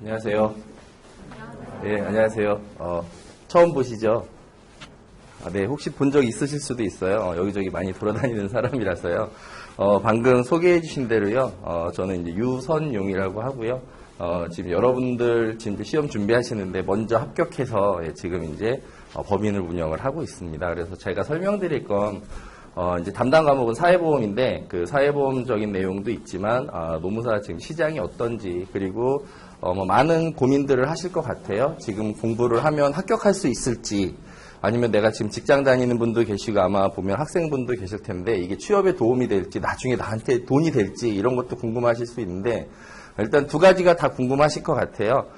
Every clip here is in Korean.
안녕하세요. 네, 안녕하세요. 처음 보시죠? 네, 혹시 본 적 있으실 수도 있어요. 여기저기 많이 돌아다니는 사람이라서요. 방금 소개해 주신 대로요. 저는 이제 유선용이라고 하고요. 지금 여러분들 지금 시험 준비하시는데 먼저 합격해서 지금 이제 법인을 운영을 하고 있습니다. 그래서 제가 설명드릴 건 이제 담당 과목은 사회보험인데 그 사회보험적인 내용도 있지만 노무사 지금 시장이 어떤지 그리고 많은 고민들을 하실 것 같아요. 지금 공부를 하면 합격할 수 있을지 아니면 내가 지금 직장 다니는 분도 계시고 아마 보면 학생분도 계실 텐데 이게 취업에 도움이 될지 나중에 나한테 돈이 될지 이런 것도 궁금하실 수 있는데 일단 두 가지가 다 궁금하실 것 같아요.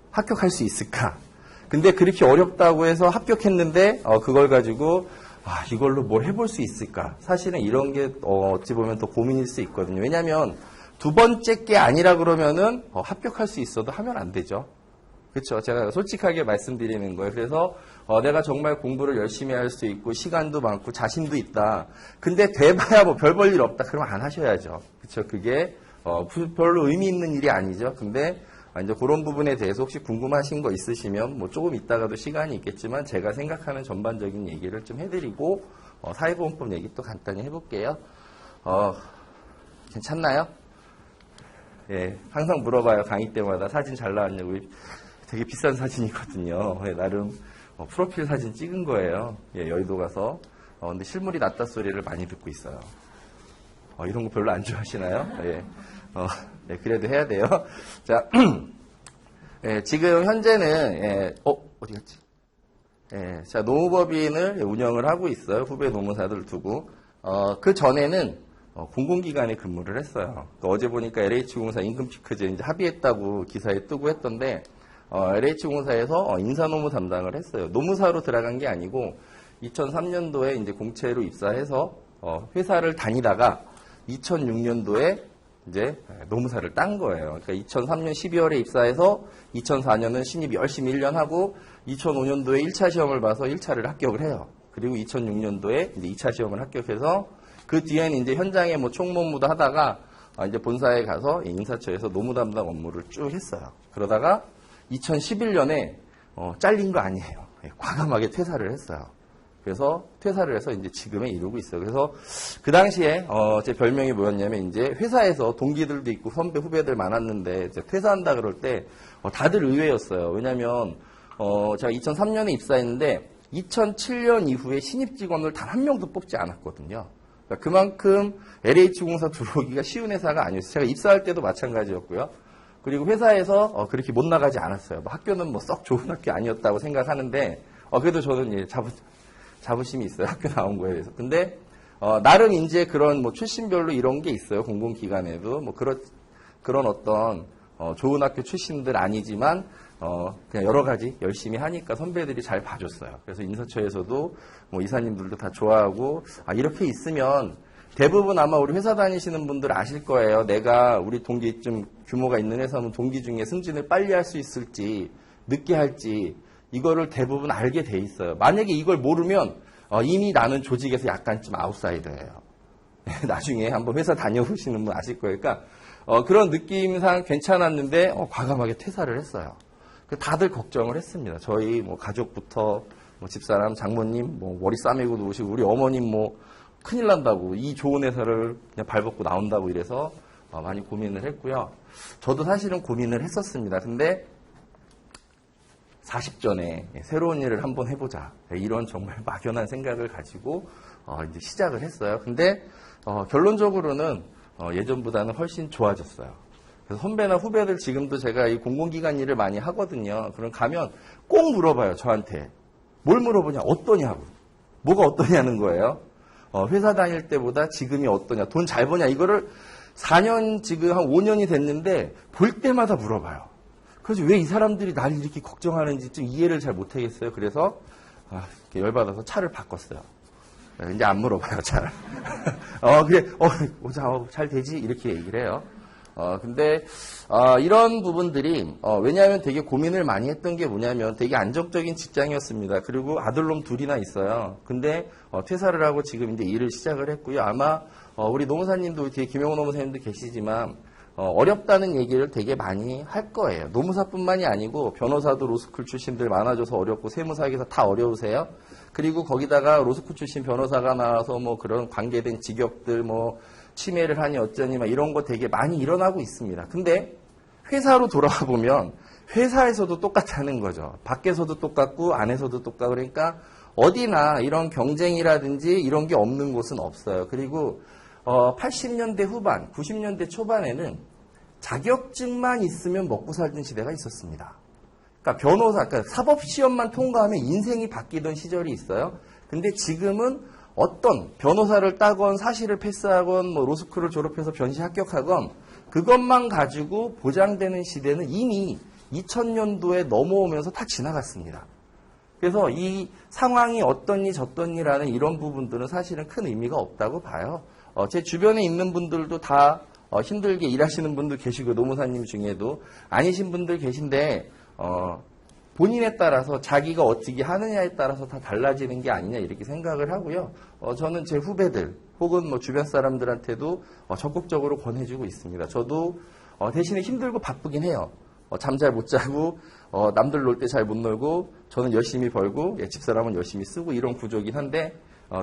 합격할 수 있을까? 근데 그렇게 어렵다고 해서 합격했는데 그걸 가지고 이걸로 뭘 해볼 수 있을까? 사실은 이런 게 어찌 보면 더 고민일 수 있거든요. 왜냐하면 두 번째 게 아니라 그러면은 합격할 수 있어도 하면 안 되죠. 그렇죠. 제가 솔직하게 말씀드리는 거예요. 그래서 내가 정말 공부를 열심히 할 수 있고 시간도 많고 자신도 있다. 근데 돼봐야 뭐 별 볼 일 없다. 그러면 안 하셔야죠. 그렇죠. 그게 별로 의미 있는 일이 아니죠. 근데 이제 그런 부분에 대해서 혹시 궁금하신 거 있으시면 뭐 조금 있다가도 시간이 있겠지만 제가 생각하는 전반적인 얘기를 좀 해드리고 사회보험법 얘기 또 간단히 해볼게요. 괜찮나요? 예, 항상 물어봐요. 강의 때마다 사진 잘 나왔냐고. 되게 비싼 사진이거든요. 나름 프로필 사진 찍은 거예요. 예, 여의도 가서. 근데 실물이 낫다 소리를 많이 듣고 있어요. 이런 거 별로 안 좋아하시나요? 예. 네, 그래도 해야 돼요. 자, 예, 지금 현재는, 어디 갔지? 예, 자, 노무법인을 운영을 하고 있어요. 후배 노무사들 두고. 그 전에는 공공기관에 근무를 했어요. 어제 보니까 LH공사 임금피크제 이제 합의했다고 기사에 뜨고 했던데, LH공사에서 인사노무 담당을 했어요. 노무사로 들어간 게 아니고, 2003년도에 이제 공채로 입사해서, 회사를 다니다가, 2006년도에 이제 노무사를 딴 거예요. 그러니까 2003년 12월에 입사해서 2004년은 신입 열심히 1년 하고 2005년도에 1차 시험을 봐서 1차를 합격을 해요. 그리고 2006년도에 이제 2차 시험을 합격해서 그 뒤에는 이제 현장에 뭐 총무도 하다가 이제 본사에 가서 인사처에서 노무 담당 업무를 쭉 했어요. 그러다가 2011년에 잘린 거 아니에요. 과감하게 퇴사를 했어요. 그래서 퇴사를 해서 이제 지금에 이르고 있어요. 그래서 그 당시에 제 별명이 뭐였냐면 이제 회사에서 동기들도 있고 선배 후배들 많았는데 이제 퇴사한다 그럴 때 다들 의외였어요. 왜냐하면 제가 2003년에 입사했는데 2007년 이후에 신입 직원을 단 한 명도 뽑지 않았거든요. 그러니까 그만큼 LH공사 들어오기가 쉬운 회사가 아니었어요. 제가 입사할 때도 마찬가지였고요. 그리고 회사에서 그렇게 못 나가지 않았어요. 학교는 뭐 썩 좋은 학교 아니었다고 생각하는데 그래도 저는 이제 자부심이 있어요. 학교 나온 거에 대해서. 근데, 나름 이제 그런 뭐 출신별로 이런 게 있어요. 공공기관에도. 뭐 그런 어떤, 좋은 학교 출신들 아니지만, 그냥 여러 가지 열심히 하니까 선배들이 잘 봐줬어요. 그래서 인사처에서도 뭐 이사님들도 다 좋아하고, 이렇게 있으면 대부분 아마 우리 회사 다니시는 분들 아실 거예요. 내가 우리 동기 좀 규모가 있는 회사면 동기 중에 승진을 빨리 할 수 있을지, 늦게 할지, 이거를 대부분 알게 돼 있어요. 만약에 이걸 모르면 이미 나는 조직에서 약간 좀 아웃사이더예요. 나중에 한번 회사 다녀보시는 분 아실 거예요. 그러니까 그런 느낌상 괜찮았는데 과감하게 퇴사를 했어요. 다들 걱정을 했습니다. 저희 뭐 가족부터 뭐 집사람, 장모님 뭐 머리 싸매고 누우시고 우리 어머님 뭐 큰일 난다고 이 좋은 회사를 그냥 발벗고 나온다고 이래서 많이 고민을 했고요. 저도 사실은 고민을 했었습니다. 근데 40전에 새로운 일을 한번 해보자. 이런 정말 막연한 생각을 가지고 이제 시작을 했어요. 근데 결론적으로는 예전보다는 훨씬 좋아졌어요. 그래서 선배나 후배들 지금도 제가 이 공공기관 일을 많이 하거든요. 그럼 가면 꼭 물어봐요. 저한테. 뭘 물어보냐? 어떠냐고. 뭐가 어떠냐는 거예요. 회사 다닐 때보다 지금이 어떠냐? 돈 잘 버냐? 이거를 4년 지금 한 5년이 됐는데 볼 때마다 물어봐요. 그래서 왜 이 사람들이 나를 이렇게 걱정하는지 좀 이해를 잘 못하겠어요. 그래서 이렇게 열받아서 차를 바꿨어요. 이제 안 물어봐요, 잘. 그래, 잘 되지? 이렇게 얘기를 해요. 근데 이런 부분들이 왜냐하면 되게 고민을 많이 했던 게 뭐냐면 되게 안정적인 직장이었습니다. 그리고 아들놈 둘이나 있어요. 근데 퇴사를 하고 지금 이제 일을 시작을 했고요. 아마 우리 노무사님도 뒤에 김영호 노무사님도 계시지만 어렵다는 얘기를 되게 많이 할 거예요. 노무사뿐만이 아니고 변호사도 로스쿨 출신들 많아져서 어렵고 세무사에서 다 어려우세요. 그리고 거기다가 로스쿨 출신 변호사가 나와서 뭐 그런 관계된 직역들 뭐 침해를 하니 어쩌니 막 이런 거 되게 많이 일어나고 있습니다. 근데 회사로 돌아와 보면 회사에서도 똑같다는 거죠. 밖에서도 똑같고 안에서도 똑같고 그러니까 어디나 이런 경쟁이라든지 이런 게 없는 곳은 없어요. 그리고 80년대 후반, 90년대 초반에는 자격증만 있으면 먹고 살던 시대가 있었습니다. 그러니까 변호사, 그러니까 사법시험만 통과하면 인생이 바뀌던 시절이 있어요. 근데 지금은 어떤 변호사를 따건 사실을 패스하건 뭐 로스쿨을 졸업해서 변시 합격하건 그것만 가지고 보장되는 시대는 이미 2000년도에 넘어오면서 다 지나갔습니다. 그래서 이 상황이 어떻니 저떻니라는 이런 부분들은 사실은 큰 의미가 없다고 봐요. 제 주변에 있는 분들도 다 힘들게 일하시는 분들 계시고 노무사님 중에도 아니신 분들 계신데 본인에 따라서 자기가 어떻게 하느냐에 따라서 다 달라지는 게 아니냐 이렇게 생각을 하고요. 저는 제 후배들 혹은 뭐 주변 사람들한테도 적극적으로 권해주고 있습니다. 저도 대신에 힘들고 바쁘긴 해요. 잠 잘 못 자고 남들 놀 때 잘 못 놀고 저는 열심히 벌고 집사람은 열심히 쓰고 이런 구조긴 한데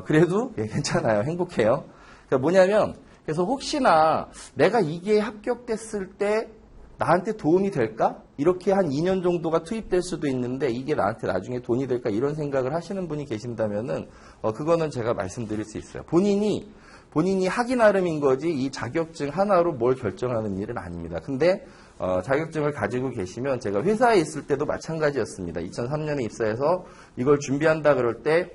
그래도 괜찮아요. 행복해요. 그러니까 뭐냐면 그래서 혹시나 내가 이게 합격됐을 때 나한테 도움이 될까? 이렇게 한 2년 정도가 투입될 수도 있는데 이게 나한테 나중에 돈이 될까? 이런 생각을 하시는 분이 계신다면은 그거는 제가 말씀드릴 수 있어요. 본인이 하기 나름인 거지 이 자격증 하나로 뭘 결정하는 일은 아닙니다. 근데 자격증을 가지고 계시면 제가 회사에 있을 때도 마찬가지였습니다. 2003년에 입사해서 이걸 준비한다 그럴 때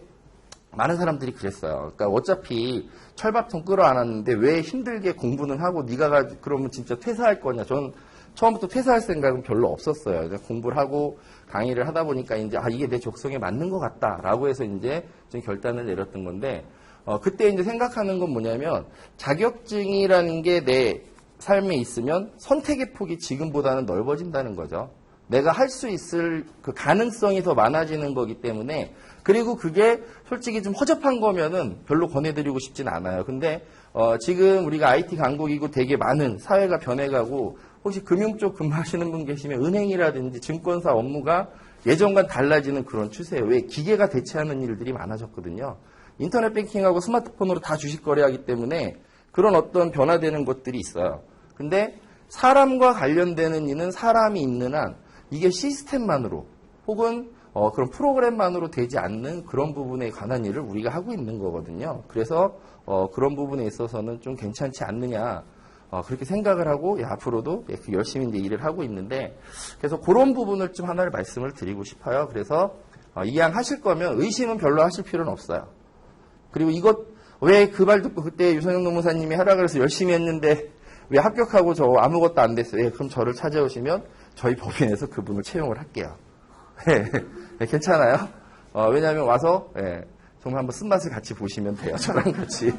많은 사람들이 그랬어요. 그러니까 어차피 철밥통 끌어안았는데 왜 힘들게 공부는 하고 네가 그러면 진짜 퇴사할 거냐. 전 처음부터 퇴사할 생각은 별로 없었어요. 공부를 하고 강의를 하다 보니까 이제 이게 내 적성에 맞는 것 같다라고 해서 이제 좀 결단을 내렸던 건데 그때 이제 생각하는 건 뭐냐면 자격증이라는 게 내 삶에 있으면 선택의 폭이 지금보다는 넓어진다는 거죠. 내가 할 수 있을 그 가능성이 더 많아지는 거기 때문에 그리고 그게 솔직히 좀 허접한 거면은 별로 권해드리고 싶진 않아요. 근데 지금 우리가 IT 강국이고 되게 많은 사회가 변해가고 혹시 금융 쪽 근무하시는 분 계시면 은행이라든지 증권사 업무가 예전과 달라지는 그런 추세예요. 왜? 기계가 대체하는 일들이 많아졌거든요. 인터넷 뱅킹하고 스마트폰으로 다 주식 거래하기 때문에 그런 어떤 변화되는 것들이 있어요. 근데 사람과 관련되는 일은 사람이 있는 한 이게 시스템만으로 혹은 그런 프로그램만으로 되지 않는 그런 부분에 관한 일을 우리가 하고 있는 거거든요. 그래서 그런 부분에 있어서는 좀 괜찮지 않느냐 그렇게 생각을 하고 앞으로도 열심히 이제 일을 하고 있는데 그래서 그런 부분을 좀 하나를 말씀을 드리고 싶어요. 그래서 이양하실 거면 의심은 별로 하실 필요는 없어요. 그리고 이것 왜 그 말 듣고 그때 유선영 노무사님이 하라 그래서 열심히 했는데 왜 합격하고 저 아무것도 안 됐어요. 그럼 저를 찾아오시면 저희 법인에서 그분을 채용을 할게요. 괜찮아요? 왜냐하면 와서 정말 한번 쓴맛을 같이 보시면 돼요. 저랑 같이.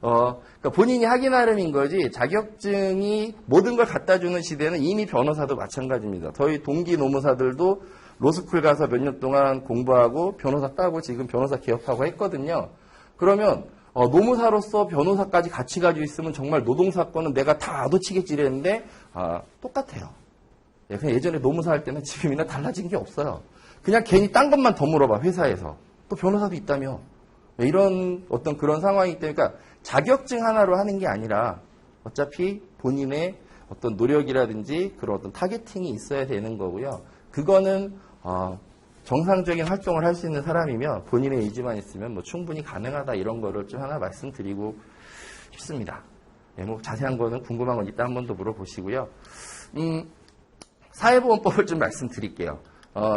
그러니까 본인이 하기 나름인 거지 자격증이 모든 걸 갖다 주는 시대는 이미 변호사도 마찬가지입니다. 저희 동기 노무사들도 로스쿨 가서 몇 년 동안 공부하고 변호사 따고 지금 변호사 개업하고 했거든요. 그러면 노무사로서 변호사까지 같이 가지고 있으면 정말 노동사건은 내가 다 놓치겠지 이랬는데 똑같아요. 그냥 예전에 노무사 할 때는 지금이나 달라진 게 없어요. 그냥 괜히 딴 것만 더 물어봐 회사에서. 또 변호사도 있다며. 이런 어떤 그런 상황이기 때문에 그러니까 자격증 하나로 하는 게 아니라 어차피 본인의 어떤 노력이라든지 그런 어떤 타겟팅이 있어야 되는 거고요. 그거는 정상적인 활동을 할 수 있는 사람이면 본인의 의지만 있으면 뭐 충분히 가능하다 이런 거를 좀 하나 말씀드리고 싶습니다. 뭐 자세한 거는 궁금한 건 이따 한 번 더 물어보시고요. 사회보험법을 좀 말씀드릴게요.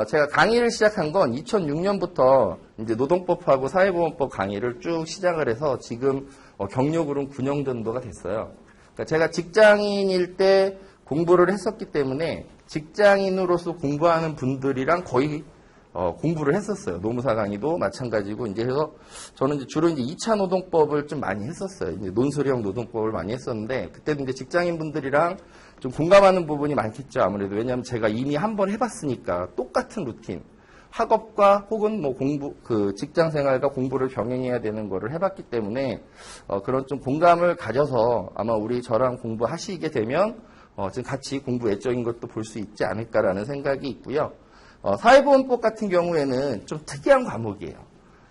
제가 강의를 시작한 건 2006년부터 이제 노동법하고 사회보험법 강의를 쭉 시작을 해서 지금 경력으로는 9년 정도가 됐어요. 그러니까 제가 직장인일 때 공부를 했었기 때문에 직장인으로서 공부하는 분들이랑 거의 공부를 했었어요. 노무사 강의도 마찬가지고 이제 해서 저는 이제 주로 이제 2차 노동법을 좀 많이 했었어요. 이제 논술형 노동법을 많이 했었는데 그때도 이제 직장인 분들이랑 좀 공감하는 부분이 많겠죠. 아무래도 왜냐하면 제가 이미 한번 해봤으니까 똑같은 루틴. 학업과 혹은 뭐 공부, 그 직장 생활과 공부를 병행해야 되는 거를 해봤기 때문에 그런 좀 공감을 가져서 아마 우리 저랑 공부하시게 되면 지금 같이 공부 외적인 것도 볼 수 있지 않을까라는 생각이 있고요. 사회보험법 같은 경우에는 좀 특이한 과목이에요.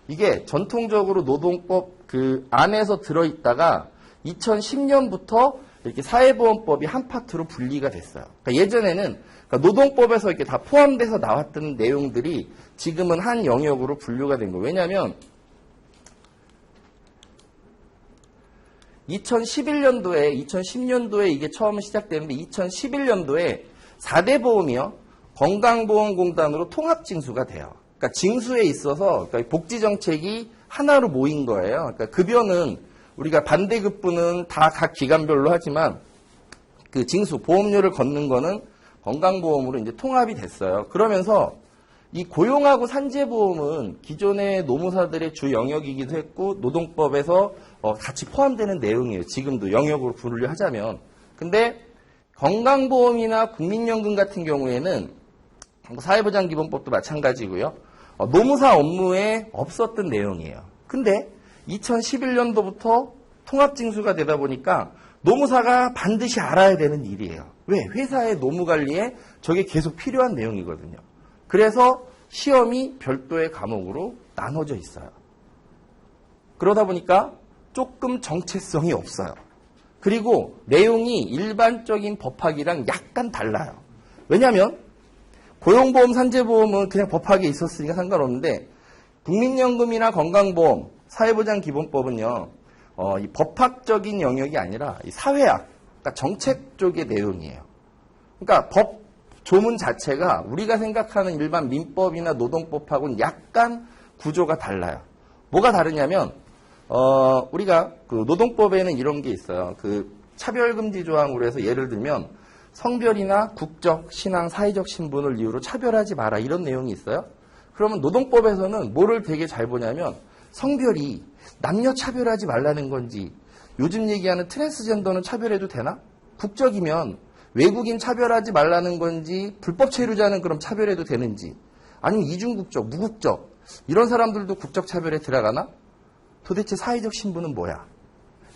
이게 전통적으로 노동법 그 안에서 들어있다가 2010년부터 이렇게 사회보험법이 한 파트로 분리가 됐어요. 그러니까 예전에는 노동법에서 이렇게 다 포함돼서 나왔던 내용들이 지금은 한 영역으로 분류가 된 거예요. 왜냐하면 2010년도에 이게 처음 시작되는데 2011년도에 4대 보험이요. 건강보험공단으로 통합징수가 돼요. 그러니까 징수에 있어서 그러니까 복지정책이 하나로 모인 거예요. 그러니까 급여는 우리가 반대급부는 다 각 기관별로 하지만 그 징수, 보험료를 걷는 거는 건강보험으로 이제 통합이 됐어요. 그러면서 이 고용하고 산재보험은 기존의 노무사들의 주 영역이기도 했고 노동법에서 같이 포함되는 내용이에요. 지금도 영역으로 분류하자면. 근데 건강보험이나 국민연금 같은 경우에는 사회보장기본법도 마찬가지고요. 노무사 업무에 없었던 내용이에요. 근데 2011년도부터 통합징수가 되다 보니까 노무사가 반드시 알아야 되는 일이에요. 왜? 회사의 노무관리에 저게 계속 필요한 내용이거든요. 그래서 시험이 별도의 과목으로 나눠져 있어요. 그러다 보니까 조금 정체성이 없어요. 그리고 내용이 일반적인 법학이랑 약간 달라요. 왜냐하면 고용보험, 산재보험은 그냥 법학에 있었으니까 상관없는데 국민연금이나 건강보험, 사회보장기본법은요. 이 법학적인 영역이 아니라 이 사회학, 그러니까 정책 쪽의 내용이에요. 그러니까 법 조문 자체가 우리가 생각하는 일반 민법이나 노동법하고는 약간 구조가 달라요. 뭐가 다르냐면 우리가 그 노동법에는 이런 게 있어요. 그 차별금지 조항으로 해서 예를 들면 성별이나 국적, 신앙, 사회적 신분을 이유로 차별하지 마라 이런 내용이 있어요. 그러면 노동법에서는 뭐를 되게 잘 보냐면 성별이 남녀 차별하지 말라는 건지 요즘 얘기하는 트랜스젠더는 차별해도 되나? 국적이면 외국인 차별하지 말라는 건지 불법 체류자는 그럼 차별해도 되는지 아니면 이중국적, 무국적 이런 사람들도 국적 차별에 들어가나? 도대체 사회적 신분은 뭐야?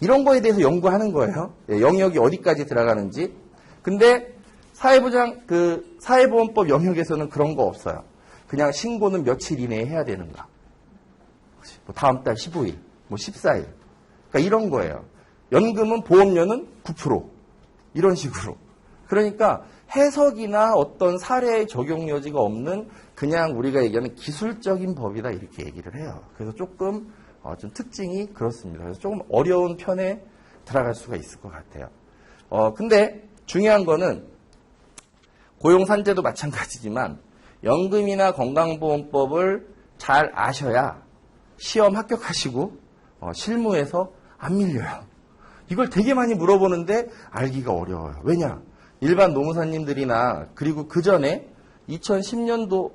이런 거에 대해서 연구하는 거예요. 영역이 어디까지 들어가는지. 근데 사회보험법 영역에서는 그런 거 없어요. 그냥 신고는 며칠 이내에 해야 되는가? 뭐 다음 달 15일, 뭐 14일. 그러니까 이런 거예요. 연금은 보험료는 9%. 이런 식으로. 그러니까 해석이나 어떤 사례의 적용 여지가 없는 그냥 우리가 얘기하는 기술적인 법이다 이렇게 얘기를 해요. 그래서 조금 좀 특징이 그렇습니다. 그래서 조금 어려운 편에 들어갈 수가 있을 것 같아요. 근데 중요한 거는 고용산재도 마찬가지지만 연금이나 건강보험법을 잘 아셔야 시험 합격하시고 실무에서 안 밀려요. 이걸 되게 많이 물어보는데 알기가 어려워요. 왜냐? 일반 노무사님들이나 그리고 그 전에 2010년도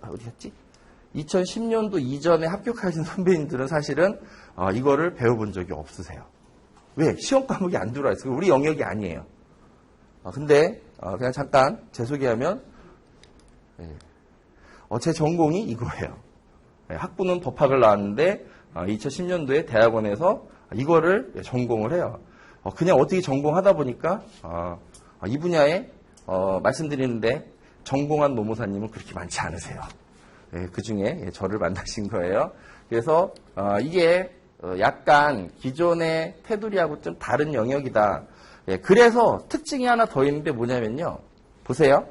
어디였지? 2010년도 이전에 합격하신 선배님들은 사실은 이거를 배워본 적이 없으세요. 왜? 시험 과목이 안 들어와 있어요. 우리 영역이 아니에요. 근데 그냥 잠깐 제 소개하면 제 전공이 이거예요. 학부는 법학을 나왔는데 2010년도에 대학원에서 이거를 전공을 해요. 그냥 어떻게 전공하다 보니까 이 분야에 말씀드리는데 전공한 노무사님은 그렇게 많지 않으세요. 그 중에 저를 만나신 거예요. 그래서 이게 약간 기존의 테두리하고 좀 다른 영역이다. 그래서 특징이 하나 더 있는데 뭐냐면요. 보세요.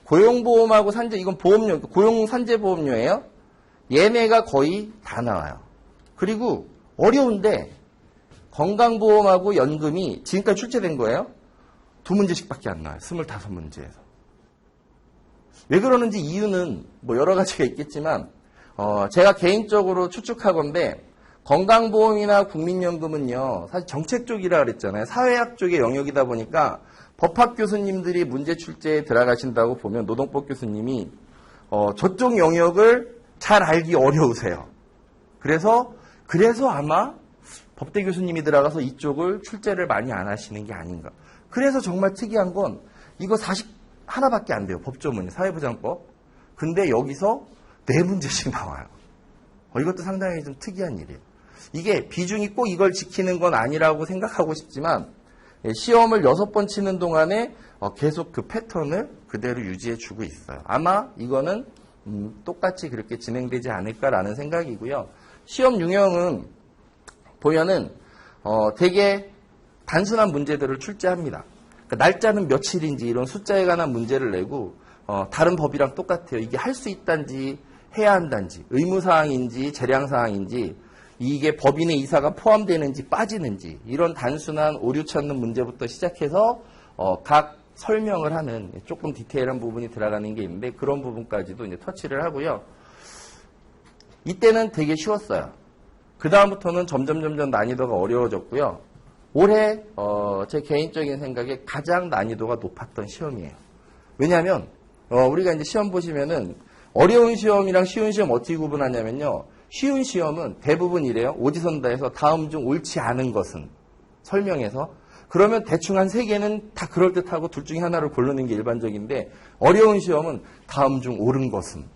고용보험하고 산재, 이건 보험료, 고용산재보험료예요. 얘네가 거의 다 나와요. 그리고 어려운데 건강보험하고 연금이 지금까지 출제된 거예요. 2문제씩밖에 안 나와요. 25문제에서. 왜 그러는지 이유는 뭐 여러 가지가 있겠지만 제가 개인적으로 추측하건데 건강보험이나 국민연금은요. 사실 정책 쪽이라 그랬잖아요. 사회학 쪽의 영역이다 보니까 법학 교수님들이 문제 출제에 들어가신다고 보면 노동법 교수님이 저쪽 영역을 잘 알기 어려우세요. 그래서 아마 법대 교수님이 들어가서 이쪽을 출제를 많이 안 하시는 게 아닌가. 그래서 정말 특이한 건 이거 41밖에 안 돼요. 법조문이 사회보장법. 근데 여기서 4문제씩 나와요. 이것도 상당히 좀 특이한 일이에요. 이게 비중이 꼭 이걸 지키는 건 아니라고 생각하고 싶지만 시험을 6번 치는 동안에 계속 그 패턴을 그대로 유지해 주고 있어요. 아마 이거는 똑같이 그렇게 진행되지 않을까라는 생각이고요. 시험 유형은 보면은 되게 단순한 문제들을 출제합니다. 그러니까 날짜는 며칠인지 이런 숫자에 관한 문제를 내고 다른 법이랑 똑같아요. 이게 할 수 있단지 해야 한단지 의무사항인지 재량사항인지 이게 법인의 이사가 포함되는지 빠지는지 이런 단순한 오류 찾는 문제부터 시작해서 각 설명을 하는 조금 디테일한 부분이 들어가는 게 있는데 그런 부분까지도 이제 터치를 하고요. 이때는 되게 쉬웠어요. 그 다음부터는 점점 난이도가 어려워졌고요. 올해 제 개인적인 생각에 가장 난이도가 높았던 시험이에요. 왜냐하면 우리가 이제 시험 보시면은 어려운 시험이랑 쉬운 시험 어떻게 구분하냐면요. 쉬운 시험은 대부분 이래요. 오지선다에서 다음 중 옳지 않은 것은 설명해서 그러면 대충 한 3개는 다 그럴듯하고 둘 중에 하나를 고르는 게 일반적인데 어려운 시험은 다음 중 옳은 것은이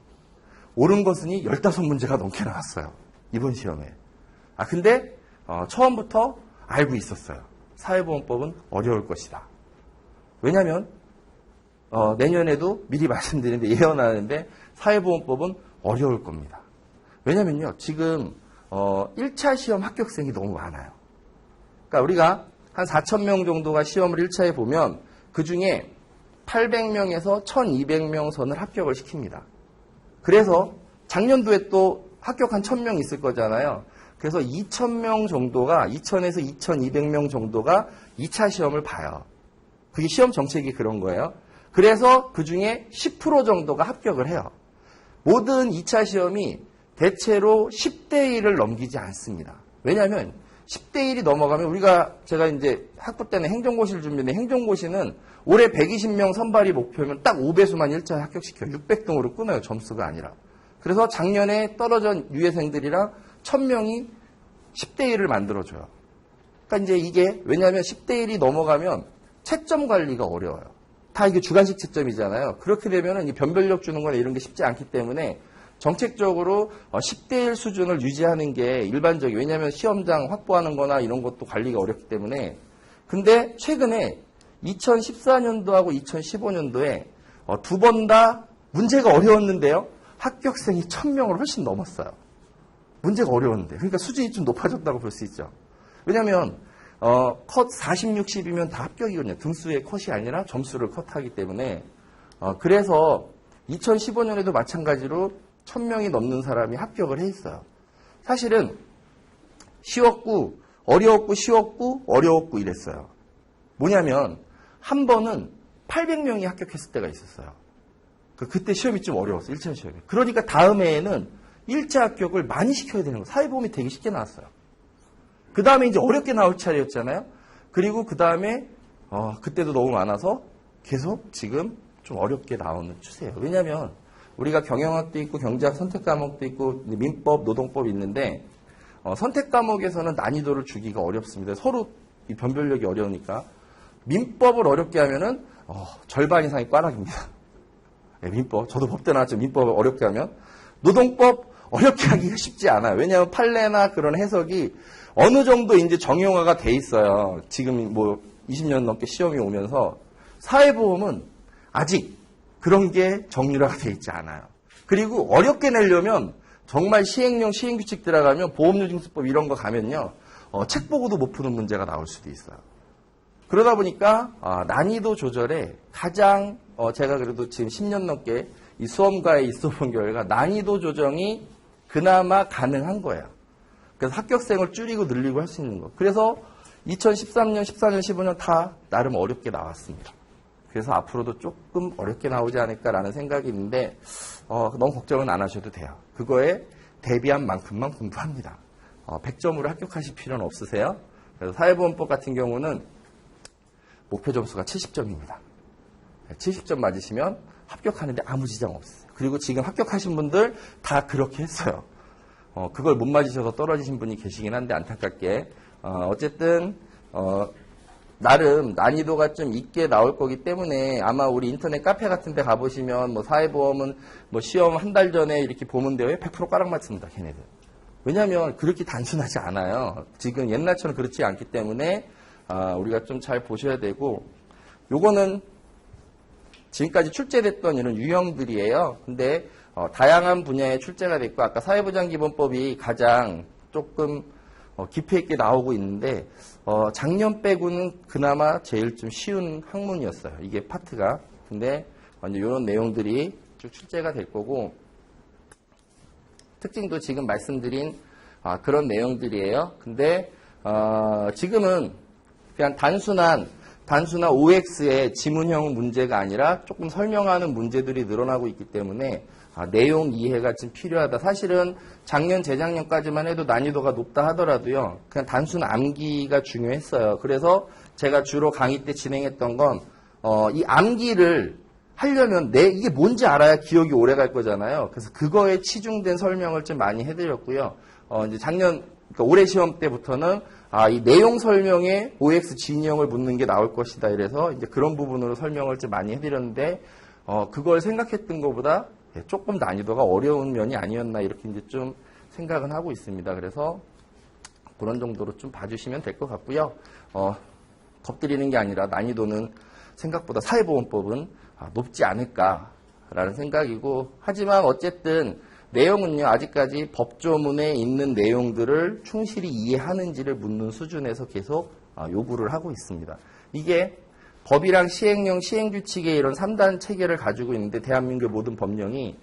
15문제가 넘게 나왔어요. 이번 시험에. 근데 처음부터 알고 있었어요. 사회보험법은 어려울 것이다. 왜냐하면 내년에도 미리 말씀드리는데 예언하는데 사회보험법은 어려울 겁니다. 왜냐면요. 지금 1차 시험 합격생이 너무 많아요. 그러니까 우리가 한 4,000명 정도가 시험을 1차에 보면 그중에 800명에서 1,200명 선을 합격을 시킵니다. 그래서 작년도에 또 합격한 1,000명 있을 거잖아요. 그래서 2,000명 정도가 2,000에서 2,200명 정도가 2차 시험을 봐요. 그게 시험 정책이 그런 거예요. 그래서 그중에 10% 정도가 합격을 해요. 모든 2차 시험이 대체로 10대 1을 넘기지 않습니다. 왜냐하면 10대 1이 넘어가면 제가 이제 학부 때는 행정고시를 준비했는데 행정고시는 올해 120명 선발이 목표면 딱 5배수만 1차에 합격시켜요. 600등으로 끊어요. 점수가 아니라. 그래서 작년에 떨어진 유예생들이랑 1,000명이 10대 1을 만들어줘요. 그러니까 이제 이게 왜냐하면 10대 1이 넘어가면 채점 관리가 어려워요. 다 이게 주관식 채점이잖아요. 그렇게 되면은 이 변별력 주는 거나 이런 게 쉽지 않기 때문에 정책적으로 10대 1 수준을 유지하는 게 일반적이에요. 왜냐하면 시험장 확보하는 거나 이런 것도 관리가 어렵기 때문에. 근데 최근에 2014년도하고 2015년도에 두 번 다 문제가 어려웠는데요. 합격생이 1,000명을 훨씬 넘었어요. 문제가 어려웠는데. 그러니까 수준이 좀 높아졌다고 볼 수 있죠. 왜냐하면 컷 40, 60이면 다 합격이거든요. 등수의 컷이 아니라 점수를 컷하기 때문에. 그래서 2015년에도 마찬가지로 1,000명이 넘는 사람이 합격을 했어요. 사실은 쉬웠고 어려웠고 쉬웠고 어려웠고 이랬어요. 뭐냐면 한 번은 800명이 합격했을 때가 있었어요. 그때 시험이 좀 어려웠어요. 1차 시험이. 그러니까 다음 해에는 1차 합격을 많이 시켜야 되는 거예요. 사회보험이 되게 쉽게 나왔어요. 그 다음에 이제 어렵게 나올 차례였잖아요. 그리고 그 다음에 그때도 너무 많아서 계속 지금 좀 어렵게 나오는 추세예요. 왜냐하면 우리가 경영학도 있고 경제학 선택 과목도 있고 민법, 노동법이 있는데 선택 과목에서는 난이도를 주기가 어렵습니다. 서로 이 변별력이 어려우니까 민법을 어렵게 하면은 절반 이상이 꽈락입니다. 네, 민법 저도 법대 나왔죠. 민법을 어렵게 하면 노동법 어렵게 하기가 쉽지 않아요. 왜냐하면 판례나 그런 해석이 어느 정도 이제 정형화가 돼 있어요. 지금 뭐 20년 넘게 시험이 오면서 사회보험은 아직 그런 게 정리화가 돼 있지 않아요. 그리고 어렵게 내려면 정말 시행령, 시행규칙 들어가면 보험료징수법 이런 거 가면요. 책 보고도 못 푸는 문제가 나올 수도 있어요. 그러다 보니까 난이도 조절에 가장 제가 그래도 지금 10년 넘게 이 수험가에 있어 본 결과 난이도 조정이 그나마 가능한 거예요. 그래서 합격생을 줄이고 늘리고 할 수 있는 거. 그래서 2013년, 14년, 15년 다 나름 어렵게 나왔습니다. 그래서 앞으로도 조금 어렵게 나오지 않을까라는 생각이 있는데 너무 걱정은 안 하셔도 돼요. 그거에 대비한 만큼만 공부합니다. 100점으로 합격하실 필요는 없으세요. 그래서 사회보험법 같은 경우는 목표 점수가 70점입니다. 70점 맞으시면 합격하는데 아무 지장 없어요. 그리고 지금 합격하신 분들 다 그렇게 했어요. 그걸 못 맞으셔서 떨어지신 분이 계시긴 한데 안타깝게 어쨌든 나름 난이도가 좀 있게 나올 거기 때문에 아마 우리 인터넷 카페 같은 데 가보시면 뭐 사회보험은 뭐 시험 한 달 전에 이렇게 보면 돼요. 100% 까락 맞습니다, 걔네들. 왜냐면 그렇게 단순하지 않아요. 지금 옛날처럼 그렇지 않기 때문에 우리가 좀 잘 보셔야 되고, 요거는 지금까지 출제됐던 이런 유형들이에요. 근데 다양한 분야에 출제가 됐고, 아까 사회보장기본법이 가장 조금 깊이 있게 나오고 있는데, 작년 빼고는 그나마 제일 좀 쉬운 학문이었어요. 이게 파트가. 근데 이제 이런 내용들이 쭉 출제가 될 거고, 특징도 지금 말씀드린 그런 내용들이에요. 근데 지금은 그냥 단순한 OX의 지문형 문제가 아니라 조금 설명하는 문제들이 늘어나고 있기 때문에 내용 이해가 좀 필요하다. 사실은 작년, 재작년까지만 해도 난이도가 높다 하더라도요. 그냥 단순 암기가 중요했어요. 그래서 제가 주로 강의 때 진행했던 건 이 암기를 하려면 이게 뭔지 알아야 기억이 오래 갈 거잖아요. 그래서 그거에 치중된 설명을 좀 많이 해드렸고요. 이제 그러니까 올해 시험 때부터는 이 내용 설명에 OX 진형을 묻는 게 나올 것이다. 이래서 이제 그런 부분으로 설명을 좀 많이 해드렸는데, 그걸 생각했던 것보다 조금 난이도가 어려운 면이 아니었나 이렇게 이제 좀 생각은 하고 있습니다. 그래서 그런 정도로 좀 봐주시면 될 것 같고요. 겁드리는 게 아니라 난이도는 생각보다 사회보험법은 높지 않을까라는 생각이고, 하지만 어쨌든 내용은요, 아직까지 법조문에 있는 내용들을 충실히 이해하는지를 묻는 수준에서 계속 요구를 하고 있습니다. 이게 법이랑 시행령, 시행규칙의 이런 3단 체계를 가지고 있는데, 대한민국의 모든 법령이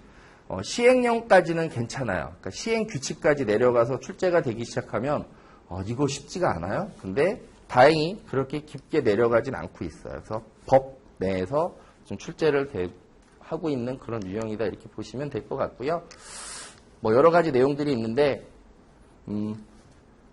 시행령까지는 괜찮아요. 그러니까 시행규칙까지 내려가서 출제가 되기 시작하면 이거 쉽지가 않아요. 근데 다행히 그렇게 깊게 내려가진 않고 있어요. 그래서 법 내에서 좀 출제를 하고 있는 그런 유형이다 이렇게 보시면 될 것 같고요. 뭐 여러 가지 내용들이 있는데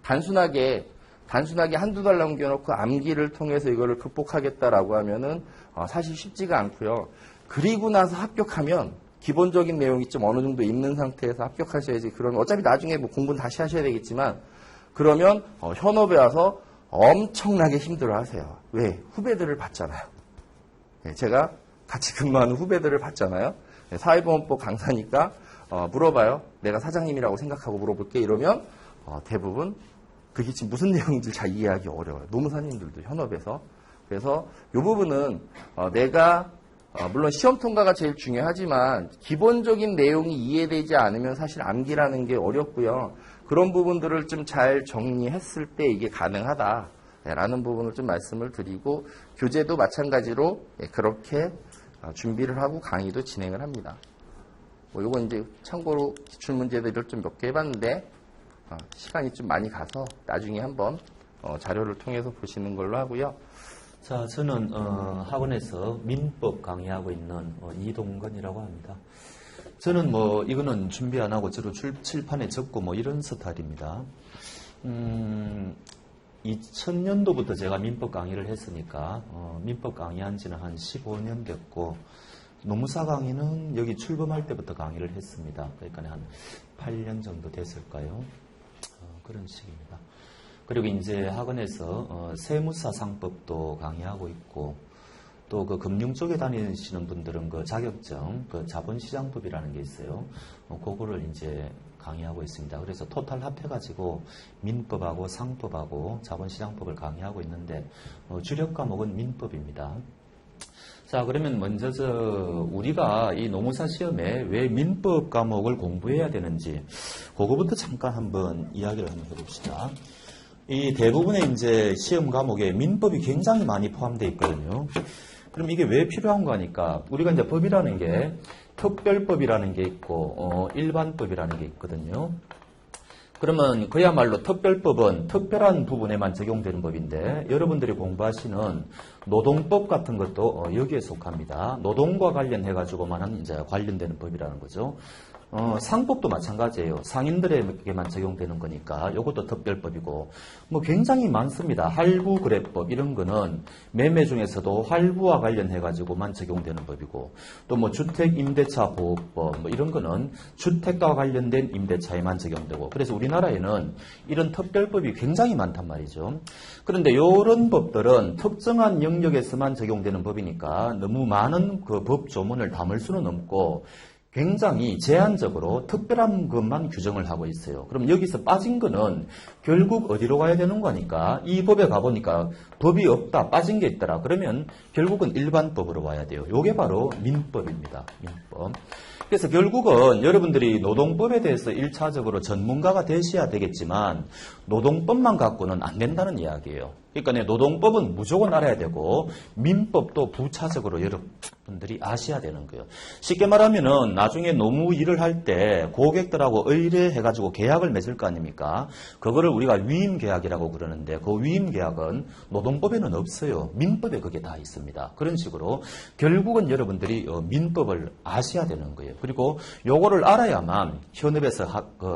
단순하게 한두 달 남겨놓고 암기를 통해서 이거를 극복하겠다라고 하면은 사실 쉽지가 않고요. 그리고 나서 합격하면 기본적인 내용이 좀 어느 정도 있는 상태에서 합격하셔야지. 그러면 어차피 나중에 뭐 공부는 다시 하셔야 되겠지만, 그러면 현업에 와서 엄청나게 힘들어하세요. 왜? 후배들을 봤잖아요. 제가 같이 근무하는 후배들을 봤잖아요. 사회보험법 강사니까 물어봐요. 내가 사장님이라고 생각하고 물어볼게. 이러면 대부분 그게 지금 무슨 내용인지 잘 이해하기 어려워요. 노무사님들도 현업에서. 그래서 이 부분은 내가 물론 시험 통과가 제일 중요하지만 기본적인 내용이 이해되지 않으면 사실 암기라는 게 어렵고요. 그런 부분들을 좀 잘 정리했을 때 이게 가능하다라는 부분을 좀 말씀을 드리고, 교재도 마찬가지로 그렇게 준비를 하고 강의도 진행을 합니다. 뭐 이건 이제 참고로 기출문제들을 좀 몇 개 해봤는데 시간이 좀 많이 가서 나중에 한번 자료를 통해서 보시는 걸로 하고요. 자, 저는 학원에서 민법 강의하고 있는 이동건이라고 합니다. 저는 뭐 이거는 준비 안 하고 저로 칠판에 적고 뭐 이런 스타일입니다. 2000년도부터 제가 민법 강의를 했으니까 민법 강의한 지는 한 15년 됐고, 노무사 강의는 여기 출범할 때부터 강의를 했습니다. 그러니까 한 8년 정도 됐을까요? 그런 식입니다. 그리고 이제 학원에서 세무사 상법도 강의하고 있고, 또 그 금융 쪽에 다니시는 분들은 그 자격증, 그 자본시장법이라는 게 있어요. 그거를 이제 강의하고 있습니다. 그래서 토탈 합해가지고 민법하고 상법하고 자본시장법을 강의하고 있는데, 주력 과목은 민법입니다. 자, 그러면 먼저 우리가 이 노무사 시험에 왜 민법 과목을 공부해야 되는지, 그거부터 잠깐 한번 이야기를 한번 해봅시다. 이 대부분의 이제 시험 과목에 민법이 굉장히 많이 포함되어 있거든요. 그럼 이게 왜 필요한가 하니까, 우리가 이제 법이라는 게 특별법이라는 게 있고 일반법이라는 게 있거든요. 그러면 그야말로 특별법은 특별한 부분에만 적용되는 법인데, 여러분들이 공부하시는 노동법 같은 것도 여기에 속합니다. 노동과 관련해가지고만은 이제 관련되는 법이라는 거죠. 상법도 마찬가지예요. 상인들에게만 적용되는 거니까 이것도 특별법이고 뭐 굉장히 많습니다. 할부거래법 이런 거는 매매 중에서도 할부와 관련해 가지고만 적용되는 법이고 또 뭐 주택임대차 보호법 뭐 이런 거는 주택과 관련된 임대차에만 적용되고 그래서 우리나라에는 이런 특별법이 굉장히 많단 말이죠. 그런데 이런 법들은 특정한 영역에서만 적용되는 법이니까 너무 많은 그 법 조문을 담을 수는 없고 굉장히 제한적으로 특별한 것만 규정을 하고 있어요. 그럼 여기서 빠진 거는 결국 어디로 가야 되는 거니까 이 법에 가보니까 법이 없다, 빠진 게 있더라. 그러면 결국은 일반법으로 와야 돼요. 이게 바로 민법입니다. 민법. 그래서 결국은 여러분들이 노동법에 대해서 1차적으로 전문가가 되셔야 되겠지만 노동법만 갖고는 안 된다는 이야기예요. 그러니까 노동법은 무조건 알아야 되고 민법도 부차적으로 여러분들이 아셔야 되는 거예요. 쉽게 말하면은 나중에 노무 일을 할 때 고객들하고 의뢰해가지고 계약을 맺을 거 아닙니까? 그거를 우리가 위임계약이라고 그러는데 그 위임계약은 노동법에는 없어요. 민법에 그게 다 있습니다. 그런 식으로 결국은 여러분들이 민법을 아셔야 되는 거예요. 그리고 요거를 알아야만 현업에서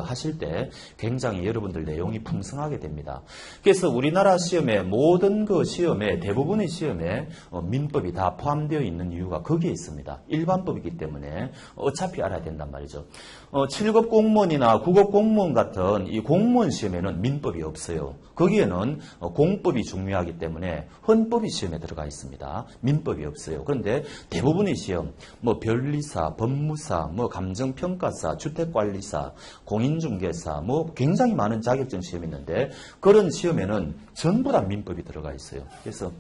하실 때 굉장히 여러분들 내용이 풍성하게 됩니다. 그래서 우리나라 시험에 모든 그 시험에 대부분의 시험에 민법이 다 포함되어 있는 이유가 거기에 있습니다. 일반법이기 때문에 어차피 알아야 된단 말이죠. 7급 공무원이나 9급 공무원 같은 이 공무원 시험에는 민법이 없어요. 거기에는 공법이 중요하기 때문에 헌법이 시험에 들어가 있습니다. 민법이 없어요. 그런데 대부분의 시험, 뭐 변리사, 법무사, 뭐 감정평가사, 주택관리사, 공인중개사, 뭐 굉장히 많은 자격증 시험이 있는데 그런 시험에는 전부 다 민법이 들어가 있어요. 그래서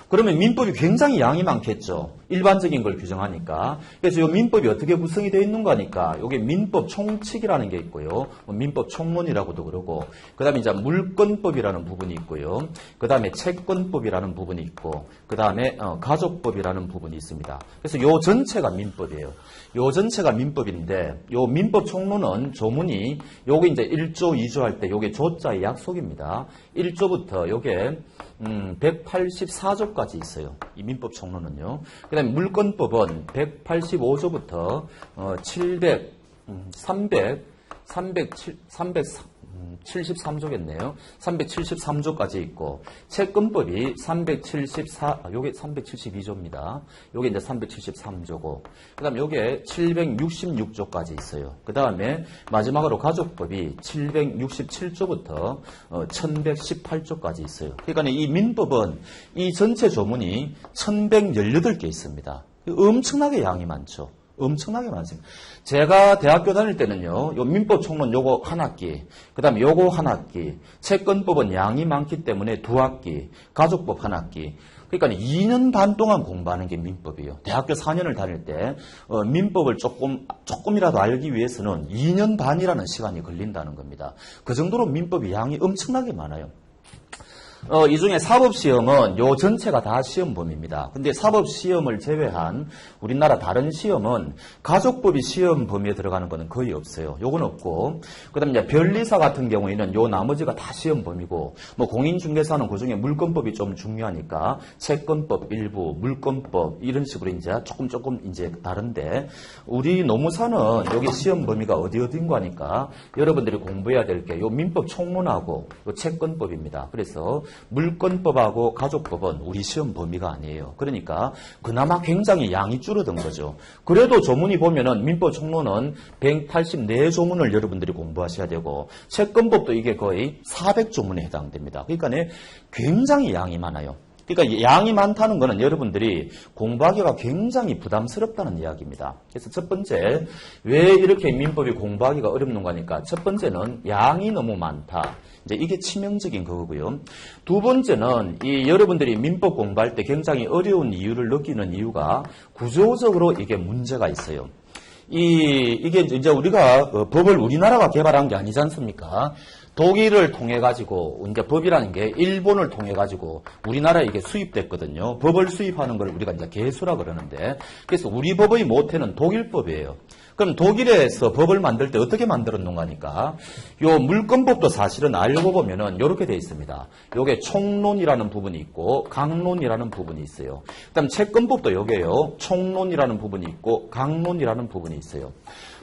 그러면 민법이 굉장히 양이 많겠죠. 일반적인 걸 규정하니까. 그래서 이 민법이 어떻게 구성이 되어 있는 거니까 이게 민법 총칙이라는 게 있고요. 민법 총론이라고도 그러고 그 다음에 이제 물권법이라는 부분이 있고요. 그 다음에 채권법이라는 부분이 있고 그 다음에 가족법이라는 부분이 있습니다. 그래서 요 전체가 민법이에요. 요 전체가 민법인데 요 민법 총론은 조문이 요게 이제 1조, 2조 할 때 요게 조자의 약속입니다. 1조부터 요게 184조까지 있어요. 이 민법 총론은요. 그 다음에 물권법은 185조부터 373조겠네요. 373조까지 있고, 채권법이 요게 372조입니다. 요게 이제 373조고, 그 다음에 요게 766조까지 있어요. 그 다음에 마지막으로 가족법이 767조부터 1118조까지 있어요. 그러니까 이 민법은 이 전체 조문이 1118개 있습니다. 엄청나게 양이 많죠. 엄청나게 많습니다. 제가 대학교 다닐 때는요, 요 민법 총론 요거 한 학기, 그 다음에 요거 한 학기, 채권법은 양이 많기 때문에 두 학기, 가족법 한 학기. 그러니까 2년 반 동안 공부하는 게 민법이에요. 대학교 4년을 다닐 때 민법을 조금이라도 알기 위해서는 2년 반이라는 시간이 걸린다는 겁니다. 그 정도로 민법이 양이 엄청나게 많아요. 이 중에 사법시험은 요 전체가 다 시험범위입니다. 근데 사법시험을 제외한 우리나라 다른 시험은 가족법이 시험 범위에 들어가는 거는 거의 없어요. 요건 없고, 그 다음에 이제 변리사 같은 경우에는 요 나머지가 다 시험 범위고, 뭐 공인중개사는 그 중에 물권법이 좀 중요하니까 채권법 일부, 물권법 이런 식으로 이제 조금 이제 다른데, 우리 노무사는 여기 시험 범위가 어딘가 하니까 여러분들이 공부해야 될 게 요 민법 총론하고 요 채권법입니다. 그래서 물권법하고 가족법은 우리 시험 범위가 아니에요. 그러니까 그나마 굉장히 양이 줄어든 거죠. 그래도 조문이 보면은 민법 총론은 184조문을 여러분들이 공부하셔야 되고 채권법도 이게 거의 400조문에 해당됩니다. 그러니까 굉장히 양이 많아요. 그러니까 양이 많다는 것은 여러분들이 공부하기가 굉장히 부담스럽다는 이야기입니다. 그래서 첫 번째, 왜 이렇게 민법이 공부하기가 어렵는가 하니까 첫 번째는 양이 너무 많다. 이제 이게 치명적인 거고요. 두 번째는 이 여러분들이 민법 공부할 때 굉장히 어려운 이유를 느끼는 이유가 구조적으로 이게 문제가 있어요. 이게 이제 우리가 법을 우리나라가 개발한 게 아니지 않습니까? 독일을 통해 가지고 이제 법이라는 게 일본을 통해 가지고 우리나라에 이게 수입됐거든요. 법을 수입하는 걸 우리가 이제 개수라 그러는데, 그래서 우리 법의 모태는 독일법이에요. 그럼 독일에서 법을 만들 때 어떻게 만들었는가 하니까 요 물권법도 사실은 알고 보면은 요렇게 돼 있습니다. 요게 총론이라는 부분이 있고 강론이라는 부분이 있어요. 그다음 채권법도 요게요. 총론이라는 부분이 있고 강론이라는 부분이 있어요.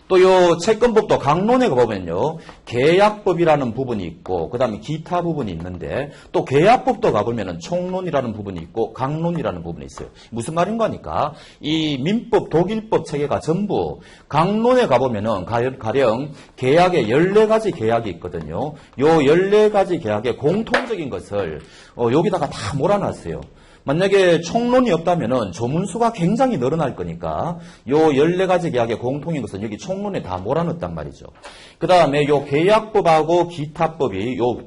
또 요 채권법도 강론에 가보면요. 계약법이라는 부분이 있고 그다음에 기타 부분이 있는데 또 계약법도 가보면은 총론이라는 부분이 있고 강론이라는 부분이 있어요. 무슨 말인가 하니까 이 민법 독일법 체계가 전부 강론에 가보면은 가령 계약에 14가지 계약이 있거든요. 요 14가지 계약의 공통적인 것을 여기다가 다 몰아놨어요. 만약에 총론이 없다면은 조문수가 굉장히 늘어날 거니까 요 14가지 계약의 공통인 것은 여기 총론에 다 몰아넣었단 말이죠. 그 다음에 요 계약법하고 기타법이 요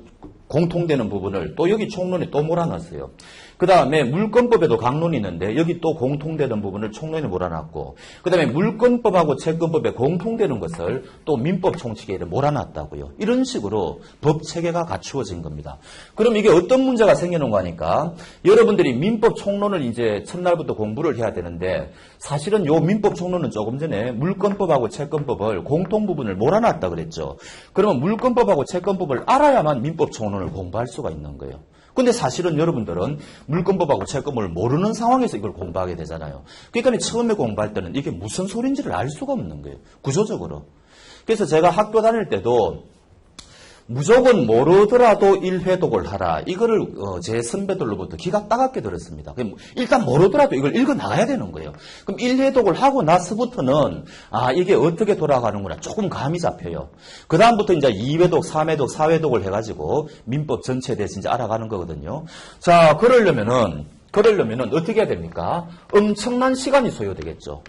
공통되는 부분을 또 여기 총론에 또 몰아놨어요. 그 다음에 물권법에도 강론이 있는데 여기 또 공통되는 부분을 총론에 몰아놨고 그 다음에 물권법하고 채권법에 공통되는 것을 또 민법 총칙에 몰아놨다고요. 이런 식으로 법체계가 갖추어진 겁니다. 그럼 이게 어떤 문제가 생기는가 하니까 여러분들이 민법 총론을 이제 첫날부터 공부를 해야 되는데 사실은 요 민법 총론은 조금 전에 물권법하고 채권법을 공통 부분을 몰아놨다 그랬죠. 그러면 물권법하고 채권법을 알아야만 민법 총론을 공부할 수가 있는 거예요. 근데 사실은 여러분들은 물권법하고 채권법을 모르는 상황에서 이걸 공부하게 되잖아요. 그러니까 처음에 공부할 때는 이게 무슨 소리인지를 알 수가 없는 거예요. 구조적으로. 그래서 제가 학교 다닐 때도 무조건 모르더라도 1회독을 하라. 이거를 제 선배들로부터 기가 따갑게 들었습니다. 일단 모르더라도 이걸 읽어 나가야 되는 거예요. 그럼 1회독을 하고 나서부터는 이게 어떻게 돌아가는구나 조금 감이 잡혀요. 그 다음부터 이제 2회독, 3회독, 4회독을 해가지고 민법 전체에 대해서 이제 알아가는 거거든요. 자, 그러려면은 어떻게 해야 됩니까? 엄청난 시간이 소요되겠죠.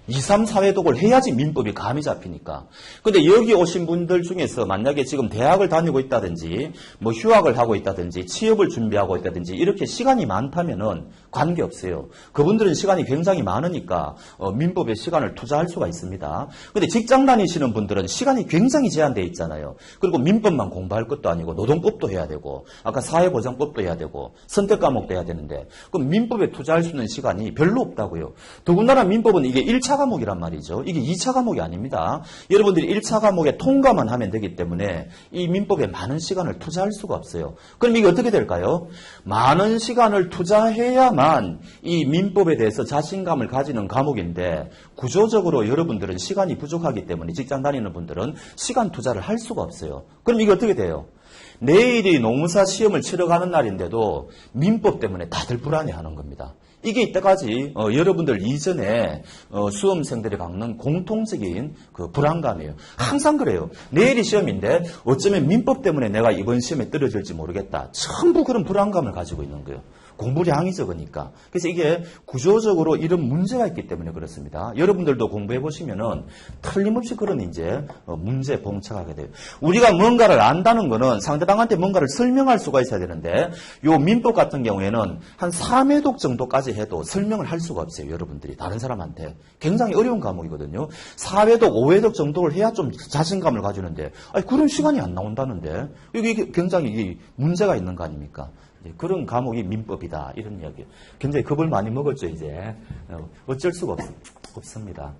2, 3, 4회독을 해야지 민법이 감이 잡히니까. 근데 여기 오신 분들 중에서 만약에 지금 대학을 다니고 있다든지 뭐 휴학을 하고 있다든지 취업을 준비하고 있다든지 이렇게 시간이 많다면은 관계없어요. 그분들은 시간이 굉장히 많으니까 민법에 시간을 투자할 수가 있습니다. 근데 직장 다니시는 분들은 시간이 굉장히 제한되어 있잖아요. 그리고 민법만 공부할 것도 아니고 노동법도 해야 되고 아까 사회보장법도 해야 되고 선택과목도 해야 되는데 그럼 민법에 투자할 수 있는 시간이 별로 없다고요. 더군다나 민법은 이게 1차 과목이란 말이죠. 이게 2차 과목이 아닙니다. 여러분들이 1차 과목에 통과만 하면 되기 때문에 이 민법에 많은 시간을 투자할 수가 없어요. 그럼 이게 어떻게 될까요? 많은 시간을 투자해야만 이 민법에 대해서 자신감을 가지는 과목인데 구조적으로 여러분들은 시간이 부족하기 때문에 직장 다니는 분들은 시간 투자를 할 수가 없어요. 그럼 이게 어떻게 돼요? 내일이 노무사 시험을 치러 가는 날인데도 민법 때문에 다들 불안해하는 겁니다. 이게 이때까지 여러분들 이전에 수험생들이 겪는 공통적인 그 불안감이에요. 항상 그래요. 내일이 시험인데 어쩌면 민법 때문에 내가 이번 시험에 떨어질지 모르겠다. 전부 그런 불안감을 가지고 있는 거예요. 공부량이 적으니까. 그래서 이게 구조적으로 이런 문제가 있기 때문에 그렇습니다. 여러분들도 공부해 보시면은 틀림없이 그런 이제 문제에 봉착하게 돼요. 우리가 뭔가를 안다는 거는 상대방한테 뭔가를 설명할 수가 있어야 되는데 요 민법 같은 경우에는 한 3회독 정도까지 해도 설명을 할 수가 없어요. 여러분들이 다른 사람한테. 굉장히 어려운 과목이거든요. 4회독, 5회독 정도를 해야 좀 자신감을 가지는데 그런 시간이 안 나온다는데 이게 굉장히 문제가 있는 거 아닙니까? 그런 과목이 민법이다. 이런 이야기. 굉장히 겁을 많이 먹었죠, 이제. 어쩔 수가 없습니다.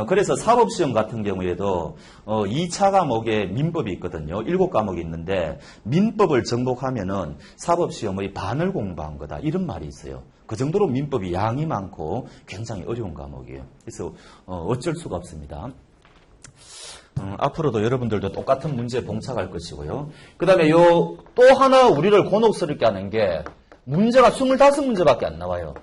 그래서 사법시험 같은 경우에도 2차 과목에 민법이 있거든요. 7과목이 있는데 민법을 정복하면은 사법시험의 반을 공부한 거다. 이런 말이 있어요. 그 정도로 민법이 양이 많고 굉장히 어려운 과목이에요. 그래서 어쩔 수가 없습니다. 앞으로도 여러분들도 똑같은 문제에 봉착할 것이고요. 그 다음에 또 하나 우리를 곤혹스럽게 하는 게 문제가 25문제밖에 안 나와요.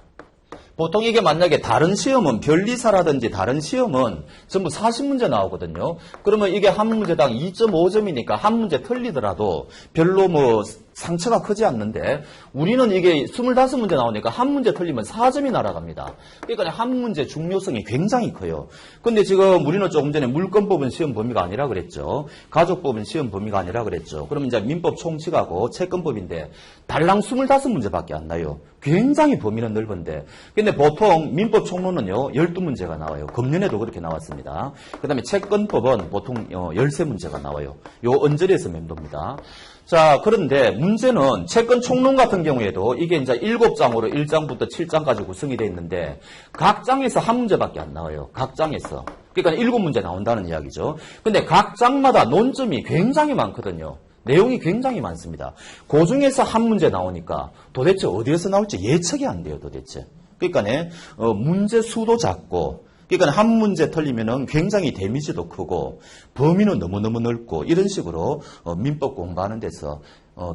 보통 이게 만약에 다른 시험은 변리사라든지 다른 시험은 전부 40문제 나오거든요. 그러면 이게 한 문제당 2.5점이니까 한 문제 틀리더라도 별로 뭐 상처가 크지 않는데 우리는 이게 25문제 나오니까 한 문제 틀리면 4점이 날아갑니다. 그러니까 한 문제 중요성이 굉장히 커요. 근데 지금 우리는 조금 전에 물권법은 시험 범위가 아니라 그랬죠. 가족법은 시험 범위가 아니라 그랬죠. 그러면 이제 민법 총칙하고 채권법인데 달랑 25문제밖에 안 나요. 굉장히 범위는 넓은데. 근데 보통 민법 총론은요, 12문제가 나와요. 금년에도 그렇게 나왔습니다. 그 다음에 채권법은 보통 13문제가 나와요. 요 언저리에서 맴돕니다. 자, 그런데 문제는 채권 총론 같은 경우에도 이게 이제 7장으로 1장부터 7장까지 구성이 되어 있는데 각 장에서 한 문제밖에 안 나와요. 각 장에서. 그러니까 7문제 나온다는 이야기죠. 근데 각 장마다 논점이 굉장히 많거든요. 내용이 굉장히 많습니다. 그 중에서 한 문제 나오니까 도대체 어디에서 나올지 예측이 안 돼요, 도대체. 그러니까 문제 수도 작고, 그러니까 한 문제 틀리면은 굉장히 데미지도 크고, 범위는 너무너무 넓고, 이런 식으로 민법 공부하는 데서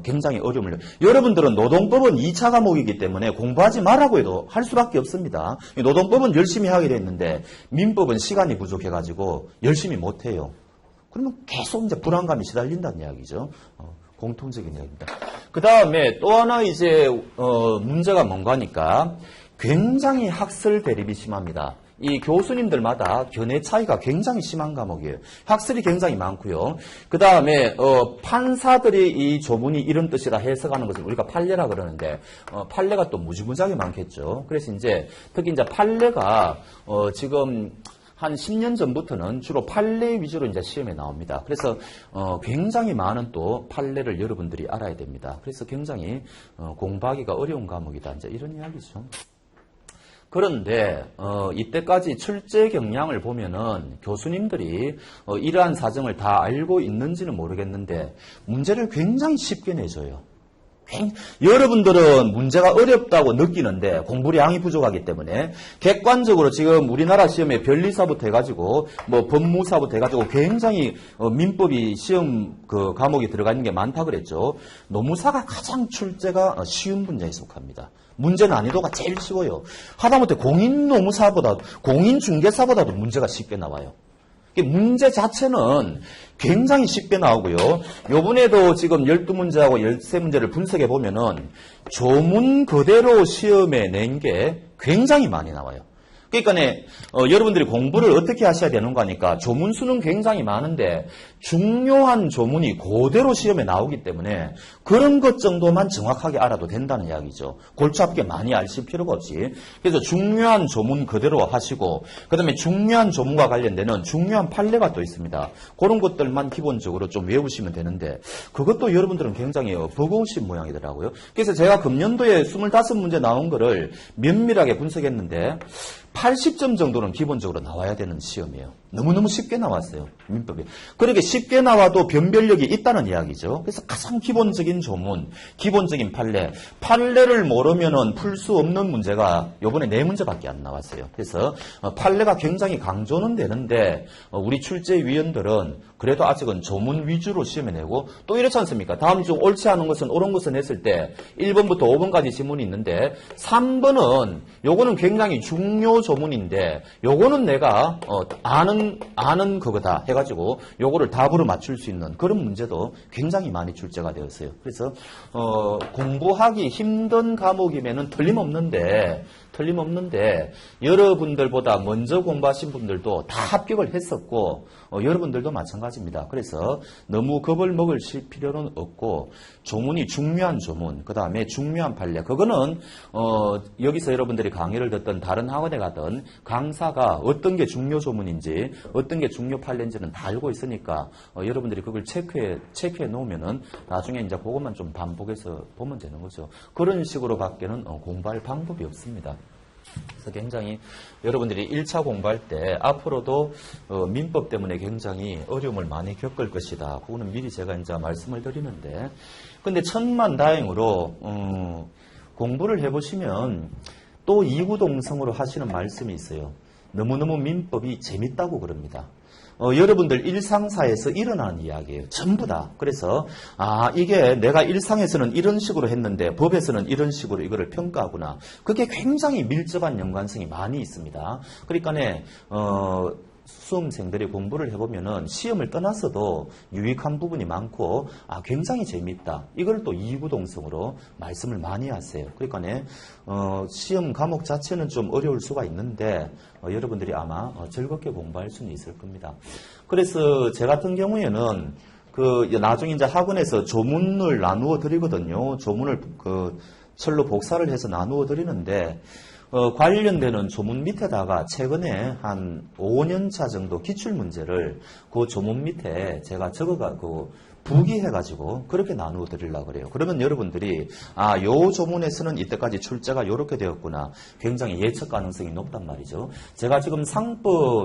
굉장히 어려움을. 여러분들은 노동법은 2차 과목이기 때문에 공부하지 말라고 해도 할 수밖에 없습니다. 노동법은 열심히 하게 됐는데, 민법은 시간이 부족해가지고 열심히 못해요. 그러면 계속 이제 불안감이 시달린다는 이야기죠. 공통적인 이야기입니다. 그 다음에 또 하나 이제, 문제가 뭔가 하니까 굉장히 학설 대립이 심합니다. 이 교수님들마다 견해 차이가 굉장히 심한 과목이에요. 학설이 굉장히 많고요. 그 다음에, 판사들이 이 조문이 이런 뜻이라 해석하는 것을 우리가 판례라 그러는데, 판례가 또 무지무지하게 많겠죠. 그래서 이제, 특히 이제 판례가, 지금, 한 10년 전부터는 주로 판례 위주로 이제 시험에 나옵니다. 그래서 굉장히 많은 또 판례를 여러분들이 알아야 됩니다. 그래서 굉장히 공부하기가 어려운 과목이다. 이제 이런 이야기죠. 그런데 이때까지 출제 경향을 보면은 교수님들이 이러한 사정을 다 알고 있는지는 모르겠는데 문제를 굉장히 쉽게 내줘요. 여러분들은 문제가 어렵다고 느끼는데 공부량이 부족하기 때문에 객관적으로 지금 우리나라 시험에 변리사부터 해가지고 뭐 법무사부터 해가지고 굉장히 민법이 시험 그 과목이 들어가 있는 게 많다 그랬죠. 노무사가 가장 출제가 쉬운 분야에 속합니다. 문제 난이도가 제일 쉬워요. 하다못해 공인노무사보다 공인중개사보다도 문제가 쉽게 나와요. 문제 자체는 굉장히 쉽게 나오고요. 요번에도 지금 12문제하고 13문제를 분석해 보면은 조문 그대로 시험에 낸 게 굉장히 많이 나와요. 그러니까 여러분들이 공부를 어떻게 하셔야 되는 거니까 조문 수는 굉장히 많은데 중요한 조문이 그대로 시험에 나오기 때문에 그런 것 정도만 정확하게 알아도 된다는 이야기죠. 골치 아프게 많이 아실 필요가 없이. 그래서 중요한 조문 그대로 하시고 그다음에 중요한 조문과 관련되는 중요한 판례가 또 있습니다. 그런 것들만 기본적으로 좀 외우시면 되는데 그것도 여러분들은 굉장히 버거우신 모양이더라고요. 그래서 제가 금년도에 25문제 나온 거를 면밀하게 분석했는데 80점 정도는 기본적으로 나와야 되는 시험이에요. 너무너무 쉽게 나왔어요. 민법이. 그렇게 쉽게 나와도 변별력이 있다는 이야기죠. 그래서 가장 기본적인 조문, 기본적인 판례를 모르면은 풀 수 없는 문제가 요번에 4문제밖에 안 나왔어요. 그래서 판례가 굉장히 강조는 되는데 우리 출제위원들은 그래도 아직은 조문 위주로 시험에 내고 또 이렇지 않습니까? 다음 중 옳지 않은 것은 옳은 것을 냈을 때 1번부터 5번까지 지문이 있는데 3번은 요거는 굉장히 중요 조문인데 요거는 내가 아는 그거다 해가지고 요거를 답으로 맞출 수 있는 그런 문제도 굉장히 많이 출제가 되었어요. 그래서 공부하기 힘든 과목이면은 틀림없는데 여러분들보다 먼저 공부하신 분들도 다 합격을 했었고 여러분들도 마찬가지입니다. 그래서 너무 겁을 먹으실 필요는 없고 조문이 중요한 조문, 그 다음에 중요한 판례 그거는 여기서 여러분들이 강의를 듣던 다른 학원에 가던 강사가 어떤 게 중요 조문인지 어떤 게 중요 판례인지는 다 알고 있으니까 여러분들이 그걸 체크해 놓으면은 나중에 이제 그것만 좀 반복해서 보면 되는 거죠. 그런 식으로 밖에는 공부할 방법이 없습니다. 그래서 굉장히 여러분들이 1차 공부할 때 앞으로도 민법 때문에 굉장히 어려움을 많이 겪을 것이다. 그거는 미리 제가 이제 말씀을 드리는데 근데 천만다행으로 공부를 해보시면 또 이구동성으로 하시는 말씀이 있어요. 너무너무 민법이 재밌다고 그럽니다. 여러분들 일상사에서 일어나는 이야기예요. 전부 다. 그래서 이게 내가 일상에서는 이런 식으로 했는데 법에서는 이런 식으로 이거를 평가하구나. 그게 굉장히 밀접한 연관성이 많이 있습니다. 그러니까 수험생들이 공부를 해보면은 시험을 떠나서도 유익한 부분이 많고 굉장히 재밌다. 이걸 또 이구동성으로 말씀을 많이 하세요. 그러니까 시험 과목 자체는 좀 어려울 수가 있는데 여러분들이 아마 즐겁게 공부할 수는 있을 겁니다. 그래서 제 같은 경우에는 나중에 이제 학원에서 조문을 나누어 드리거든요. 조문을 철로 복사를 해서 나누어 드리는데 관련되는 조문 밑에다가 최근에 한 5년 차 정도 기출 문제를 그 조문 밑에 제가 적어가고 부기해가지고 그렇게 나누어 드리려고 그래요. 그러면 여러분들이 요 조문에서는 이때까지 출제가 요렇게 되었구나. 굉장히 예측 가능성이 높단 말이죠. 제가 지금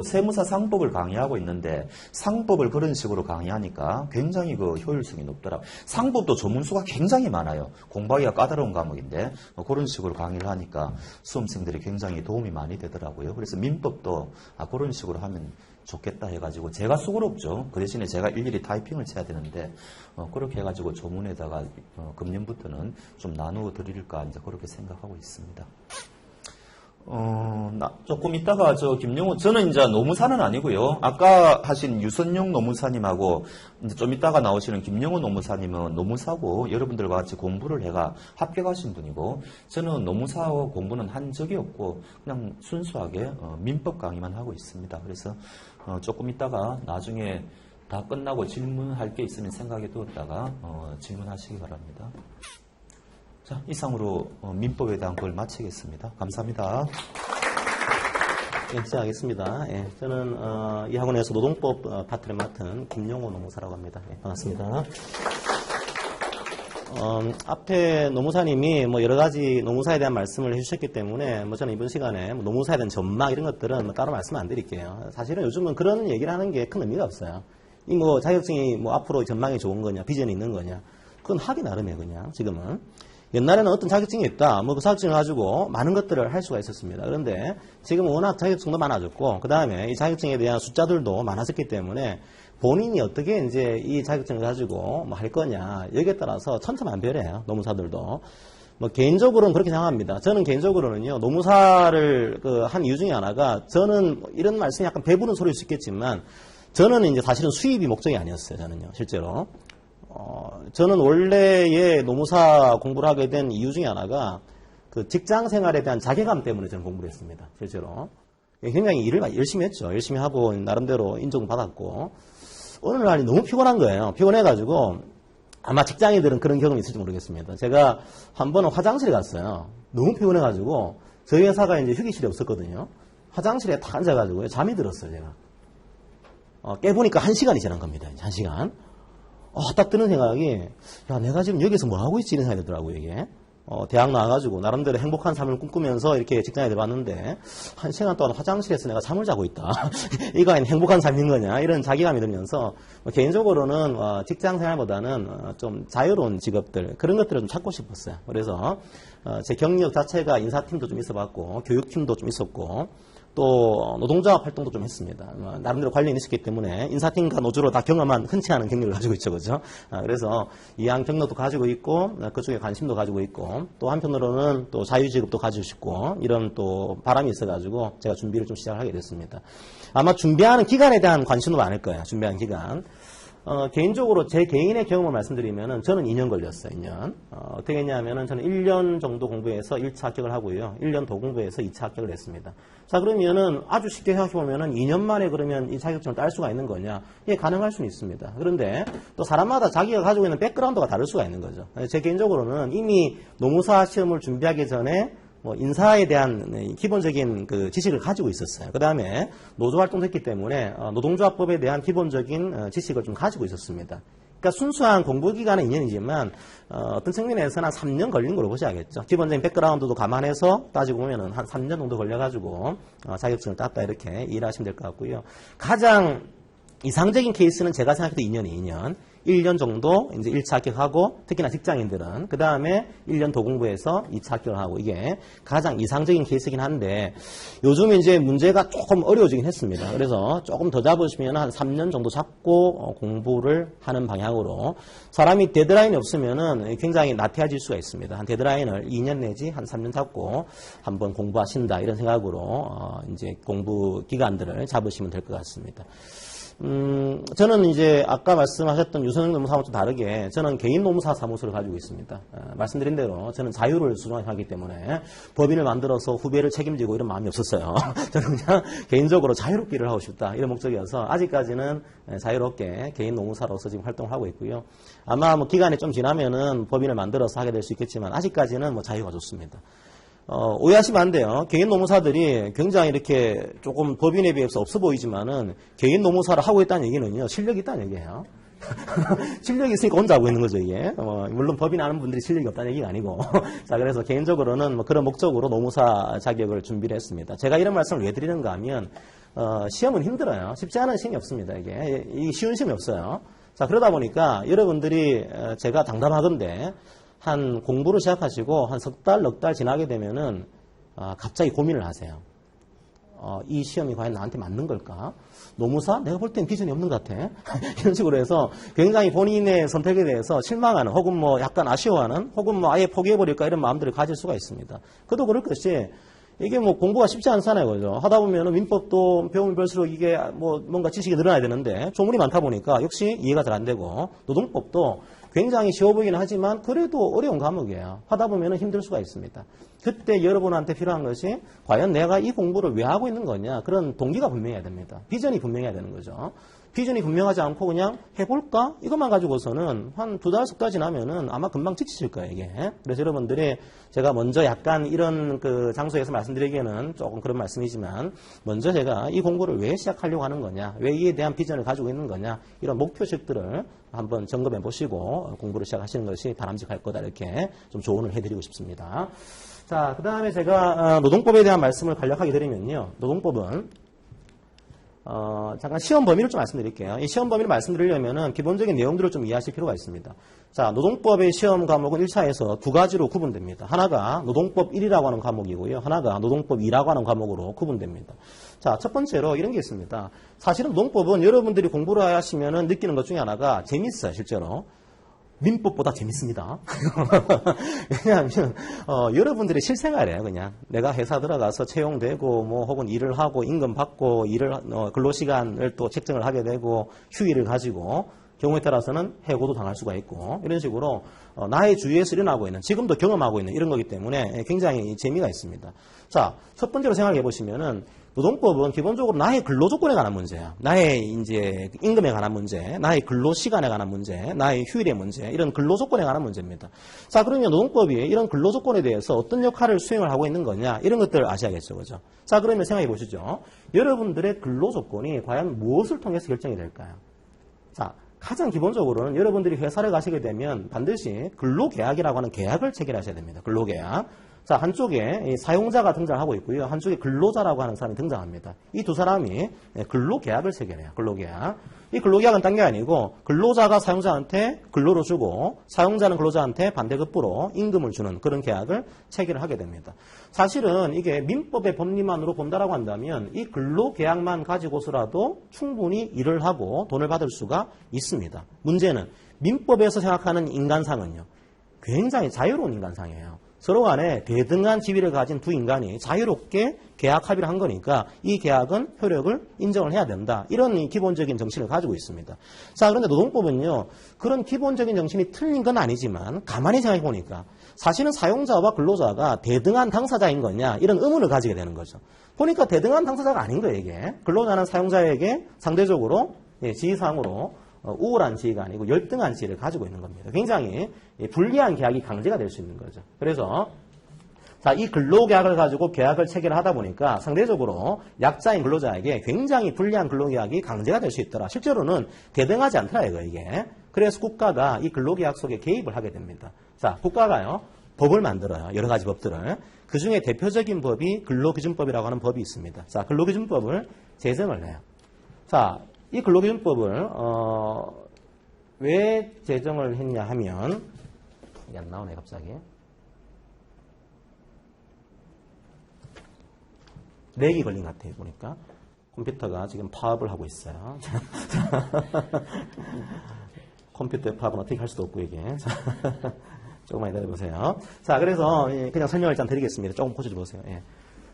세무사 상법을 강의하고 있는데 상법을 그런 식으로 강의하니까 굉장히 효율성이 높더라고요. 상법도 조문수가 굉장히 많아요. 공부하기가 까다로운 과목인데 그런 식으로 강의를 하니까 수험생들이 굉장히 도움이 많이 되더라고요. 그래서 민법도 그런 식으로 하면 좋겠다 해가지고 제가 수고롭죠. 그 대신에 제가 일일이 타이핑을 쳐야 되는데 그렇게 해가지고 조문에다가 금년부터는 좀 나누어 드릴까 이제 그렇게 생각하고 있습니다. 조금 있다가 김영호 저는 이제 노무사는 아니고요. 아까 하신 유선용 노무사님하고 이제 좀 있다가 나오시는 김영호 노무사님은 노무사고 여러분들과 같이 공부를 해가 합격하신 분이고 저는 노무사 공부는 한 적이 없고 그냥 순수하게 민법 강의만 하고 있습니다. 그래서 조금 있다가 나중에 다 끝나고 질문할 게 있으면 생각에 두었다가 질문하시기 바랍니다. 자, 이상으로 민법에 대한 걸 마치겠습니다. 감사합니다. 예, 시작하겠습니다. 예, 저는 이 학원에서 노동법 파트를 맡은 김용호 노무사라고 합니다. 예, 반갑습니다. 앞에 노무사님이 여러 가지 노무사에 대한 말씀을 해주셨기 때문에 저는 이번 시간에 노무사에 대한 전망 이런 것들은 따로 말씀 안 드릴게요. 사실은 요즘은 그런 얘기를 하는 게 큰 의미가 없어요. 이 자격증이 앞으로 전망이 좋은 거냐, 비전이 있는 거냐, 그건 하기 나름이에요, 그냥 지금은. 옛날에는 어떤 자격증이 있다. 그 자격증을 가지고 많은 것들을 할 수가 있었습니다. 그런데 지금 워낙 자격증도 많아졌고, 그 다음에 이 자격증에 대한 숫자들도 많아졌기 때문에 본인이 어떻게 이제 이 자격증을 가지고 할 거냐, 여기에 따라서 천차만별이에요. 노무사들도. 개인적으로는 그렇게 생각합니다. 저는 개인적으로는요, 노무사를 한 이유 중에 하나가 저는 이런 말씀이 약간 배부른 소리일 수 있겠지만 저는 이제 사실은 수입이 목적이 아니었어요. 저는요, 실제로. 저는 원래의 노무사 공부를 하게 된 이유 중에 하나가 직장 생활에 대한 자괴감 때문에 저는 공부를 했습니다. 실제로. 굉장히 일을 열심히 했죠. 열심히 하고 나름대로 인정을 받았고 어느 날이 너무 피곤한 거예요. 피곤해가지고 아마 직장인들은 그런 경험이 있을지 모르겠습니다. 제가 한 번은 화장실에 갔어요. 너무 피곤해가지고 저희 회사가 이제 휴게실이 없었거든요. 화장실에 딱 앉아가지고 잠이 들었어요. 제가. 깨보니까 1시간이 지난 겁니다. 1시간. 딱 드는 생각이, 야, 내가 지금 여기서 뭐 하고 있지? 이런 생각이 들더라고요, 이게. 대학 나와가지고, 나름대로 행복한 삶을 꿈꾸면서 이렇게 직장에 들어왔는데, 1시간 동안 화장실에서 내가 잠을 자고 있다. 이거 아닌 행복한 삶인 거냐? 이런 자기감이 들면서, 개인적으로는, 직장 생활보다는 좀 자유로운 직업들, 그런 것들을 좀 찾고 싶었어요. 그래서, 제 경력 자체가 인사팀도 좀 있어봤고, 교육팀도 좀 있었고, 또 노동조합 활동도 좀 했습니다. 나름대로 관련이 있었기 때문에 인사팀과 노조로 다 경험한 흔치 않은 경력을 가지고 있죠. 그죠? 그래서 이양 경력도 가지고 있고 그쪽에 관심도 가지고 있고 또 한편으로는 또 자유직업도 가지고 싶고 이런 또 바람이 있어가지고 제가 준비를 좀 시작을 하게 됐습니다. 아마 준비하는 기간에 대한 관심도 많을 거예요. 준비하는 기간. 개인적으로 제 개인의 경험을 말씀드리면은 저는 2년 걸렸어요. 2년. 어떻게 했냐면은 저는 1년 정도 공부해서 1차 합격을 하고요. 1년 더 공부해서 2차 합격을 했습니다. 자, 그러면은 아주 쉽게 생각해보면은 2년 만에 그러면 이 자격증을 딸 수가 있는 거냐? 예, 가능할 수는 있습니다. 그런데 또 사람마다 자기가 가지고 있는 백그라운드가 다를 수가 있는 거죠. 제 개인적으로는 이미 노무사 시험을 준비하기 전에 인사에 대한 기본적인 지식을 가지고 있었어요. 그 다음에 노조 활동도 했기 때문에 노동조합법에 대한 기본적인 지식을 좀 가지고 있었습니다. 그러니까 순수한 공부 기간은 2년이지만 어떤 측면에서는 한 3년 걸린 걸로 보셔야겠죠. 기본적인 백그라운드도 감안해서 따지고 보면은 한 3년 정도 걸려가지고 자격증을 땄다 이렇게 이해하시면 될 것 같고요. 가장 이상적인 케이스는 제가 생각해도 2년이 2년. 1년 정도 이제 1차 합격하고 특히나 직장인들은 그 다음에 1년 더 공부해서 2차 합격을 하고 이게 가장 이상적인 케이스이긴 한데 요즘 이제 문제가 조금 어려워지긴 했습니다. 그래서 조금 더 잡으시면 한 3년 정도 잡고 공부를 하는 방향으로 사람이 데드라인이 없으면은 굉장히 나태해질 수가 있습니다. 한 데드라인을 2년 내지 한 3년 잡고 한번 공부하신다 이런 생각으로 이제 공부 기간들을 잡으시면 될 것 같습니다. 저는 이제 아까 말씀하셨던 유선영 노무사와 좀 다르게 저는 개인 노무사 사무소를 가지고 있습니다. 말씀드린 대로 저는 자유를 수종하기 때문에 법인을 만들어서 후배를 책임지고 이런 마음이 없었어요. 저는 그냥 개인적으로 자유롭게 일을 하고 싶다 이런 목적이어서 아직까지는 자유롭게 개인 노무사로서 지금 활동을 하고 있고요. 아마 뭐 기간이 좀 지나면은 법인을 만들어서 하게 될 수 있겠지만 아직까지는 뭐 자유가 좋습니다. 오해하시면 안 돼요. 개인 노무사들이 굉장히 이렇게 조금 법인에 비해서 없어 보이지만은 개인 노무사를 하고 있다는 얘기는요, 실력이 있다는 얘기예요. 실력이 있으니까 혼자 하고 있는 거죠, 이게. 물론 법인 하는 분들이 실력이 없다는 얘기가 아니고. 자, 그래서 개인적으로는 뭐 그런 목적으로 노무사 자격을 준비를 했습니다. 제가 이런 말씀을 왜 드리는가 하면, 시험은 힘들어요. 쉽지 않은 시험이 없습니다, 이게. 쉬운 시험이 없어요. 자, 그러다 보니까 여러분들이 제가 당담하건대 한 공부를 시작하시고 한 석 달, 넉 달 지나게 되면은 갑자기 고민을 하세요. 이 시험이 과연 나한테 맞는 걸까? 노무사? 내가 볼 땐 비전이 없는 것 같아. 이런 식으로 해서 굉장히 본인의 선택에 대해서 실망하는 혹은 뭐 약간 아쉬워하는 혹은 뭐 아예 포기해버릴까 이런 마음들을 가질 수가 있습니다. 그도 그럴 것이 이게 뭐 공부가 쉽지 않잖아요, 그죠? 하다 보면은 민법도 배우면 볼수록 이게 뭐 뭔가 지식이 늘어나야 되는데 조문이 많다 보니까 역시 이해가 잘 안 되고 노동법도 굉장히 쉬워 보이긴 하지만 그래도 어려운 과목이에요. 하다 보면 힘들 수가 있습니다. 그때 여러분한테 필요한 것이 과연 내가 이 공부를 왜 하고 있는 거냐 그런 동기가 분명해야 됩니다. 비전이 분명해야 되는 거죠. 비전이 분명하지 않고 그냥 해볼까? 이것만 가지고서는 한 2달, 석 달 지나면은 아마 금방 지치실 거예요, 이게. 그래서 여러분들이 제가 먼저 약간 이런 그 장소에서 말씀드리기에는 조금 그런 말씀이지만 먼저 제가 이 공부를 왜 시작하려고 하는 거냐, 왜 이에 대한 비전을 가지고 있는 거냐, 이런 목표식들을 한번 점검해 보시고 공부를 시작하시는 것이 바람직할 거다 이렇게 좀 조언을 해드리고 싶습니다. 자, 그 다음에 제가 노동법에 대한 말씀을 간략하게 드리면요. 노동법은 잠깐 시험 범위를 좀 말씀드릴게요. 이 시험 범위를 말씀드리려면은 기본적인 내용들을 좀 이해하실 필요가 있습니다. 자, 노동법의 시험 과목은 1차에서 두 가지로 구분됩니다. 하나가 노동법 1이라고 하는 과목이고요. 하나가 노동법 2라고 하는 과목으로 구분됩니다. 자, 첫 번째로 이런 게 있습니다. 사실은 노동법은 여러분들이 공부를 하시면은 느끼는 것 중에 하나가 재밌어요, 실제로. 민법보다 재밌습니다. 왜냐하면 여러분들이 실생활이에요. 그냥 내가 회사 들어가서 채용되고 뭐 혹은 일을 하고 임금 받고 일을 근로시간을 또 책정을 하게 되고 휴일을 가지고 경우에 따라서는 해고도 당할 수가 있고 이런 식으로 나의 주위에서 일어나고 있는 지금도 경험하고 있는 이런 거기 때문에 굉장히 재미가 있습니다. 자, 첫 번째로 생각해 보시면은 노동법은 기본적으로 나의 근로 조건에 관한 문제야. 나의 이제 임금에 관한 문제, 나의 근로 시간에 관한 문제, 나의 휴일의 문제, 이런 근로 조건에 관한 문제입니다. 자, 그러면 노동법이 이런 근로 조건에 대해서 어떤 역할을 수행을 하고 있는 거냐, 이런 것들을 아셔야겠죠, 그죠? 자, 그러면 생각해 보시죠. 여러분들의 근로 조건이 과연 무엇을 통해서 결정이 될까요? 자, 가장 기본적으로는 여러분들이 회사를 가시게 되면 반드시 근로계약이라고 하는 계약을 체결하셔야 됩니다. 근로계약. 자, 한쪽에 사용자가 등장하고 있고요. 한쪽에 근로자라고 하는 사람이 등장합니다. 이 두 사람이 근로계약을 체결해요. 근로계약. 이 근로계약은 딴 게 아니고 근로자가 사용자한테 근로를 주고 사용자는 근로자한테 반대급부로 임금을 주는 그런 계약을 체결을 하게 됩니다. 사실은 이게 민법의 법리만으로 본다라고 한다면 이 근로계약만 가지고서라도 충분히 일을 하고 돈을 받을 수가 있습니다. 문제는 민법에서 생각하는 인간상은요. 굉장히 자유로운 인간상이에요. 서로 간에 대등한 지위를 가진 두 인간이 자유롭게 계약 합의를 한 거니까 이 계약은 효력을 인정을 해야 된다. 이런 기본적인 정신을 가지고 있습니다. 자, 그런데 노동법은요. 그런 기본적인 정신이 틀린 건 아니지만 가만히 생각해 보니까 사실은 사용자와 근로자가 대등한 당사자인 거냐 이런 의문을 가지게 되는 거죠. 보니까 대등한 당사자가 아닌 거예요, 이게. 근로자는 사용자에게 상대적으로 지위상으로 우월한 지위가 아니고 열등한 지위를 가지고 있는 겁니다. 굉장히 불리한 계약이 강제가 될 수 있는 거죠. 그래서 자, 이 근로계약을 가지고 계약을 체결하다 보니까 상대적으로 약자인 근로자에게 굉장히 불리한 근로계약이 강제가 될 수 있더라. 실제로는 대등하지 않더라, 이게. 그래서 국가가 이 근로계약 속에 개입을 하게 됩니다. 자, 국가가요, 법을 만들어요. 여러 가지 법들을. 그 중에 대표적인 법이 근로기준법이라고 하는 법이 있습니다. 자, 근로기준법을 제정을 해요. 자, 이 근로기준법을 왜 제정을 했냐 하면 이게 안 나오네 갑자기. 렉이 걸린 것 같아요 보니까. 컴퓨터가 지금 파업을 하고 있어요. 컴퓨터의 파업은 어떻게 할 수도 없고 이게. 조금만 기다려보세요. 자, 그래서 그냥 설명을 일단 드리겠습니다. 조금 고쳐주세요. 예.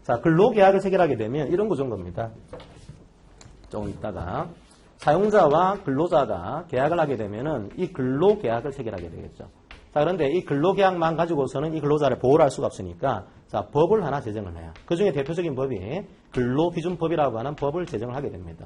자, 근로계약을 체결하게 되면 이런 구조인 겁니다. 조금 있다가 사용자와 근로자가 계약을 하게 되면은 이 근로계약을 체결하게 되겠죠. 자, 그런데 이 근로계약만 가지고서는 이 근로자를 보호를 할 수가 없으니까 자, 법을 하나 제정을 해요. 그 중에 대표적인 법이 근로기준법이라고 하는 법을 제정을 하게 됩니다.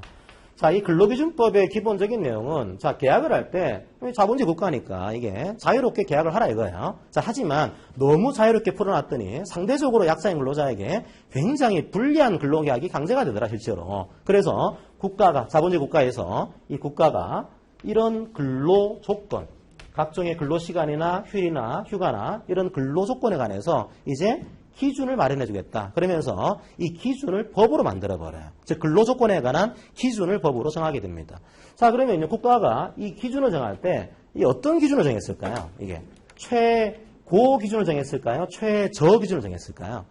자, 이 근로기준법의 기본적인 내용은 자, 계약을 할 때 자본주의 국가니까 이게 자유롭게 계약을 하라 이거예요. 자, 하지만 너무 자유롭게 풀어놨더니 상대적으로 약자인 근로자에게 굉장히 불리한 근로계약이 강제가 되더라 실제로. 그래서 국가가 자본주의 국가에서 이 국가가 이런 근로 조건 각종의 근로시간이나 휴일이나 휴가나 이런 근로조건에 관해서 이제 기준을 마련해 주겠다. 그러면서 이 기준을 법으로 만들어 버려요. 즉 근로조건에 관한 기준을 법으로 정하게 됩니다. 자, 그러면 국가가 이 기준을 정할 때 이 어떤 기준을 정했을까요? 이게 최고 기준을 정했을까요? 최저 기준을 정했을까요?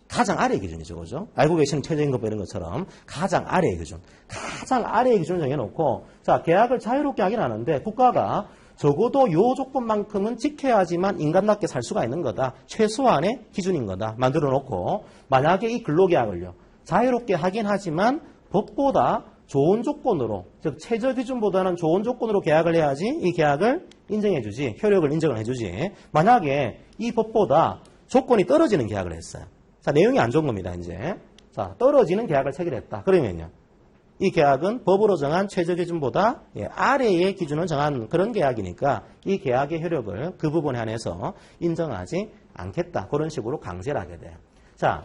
가장 아래의 기준이죠. 그죠? 알고 계시는 최저임금 이런 것처럼 가장 아래의 기준. 가장 아래의 기준을 정해놓고 자, 계약을 자유롭게 하긴 하는데 국가가 적어도 요 조건만큼은 지켜야지만 인간답게 살 수가 있는 거다. 최소한의 기준인 거다. 만들어 놓고 만약에 이 근로계약을요. 자유롭게 하긴 하지만 법보다 좋은 조건으로 즉 최저 기준보다는 좋은 조건으로 계약을 해야지 이 계약을 인정해 주지. 효력을 인정을 해 주지. 만약에 이 법보다 조건이 떨어지는 계약을 했어요. 자, 내용이 안 좋은 겁니다. 이제. 자, 떨어지는 계약을 체결했다. 그러면요. 이 계약은 법으로 정한 최저 기준보다 아래의 기준을 정한 그런 계약이니까 이 계약의 효력을 그 부분에 한해서 인정하지 않겠다. 그런 식으로 강제를 하게 돼요. 자,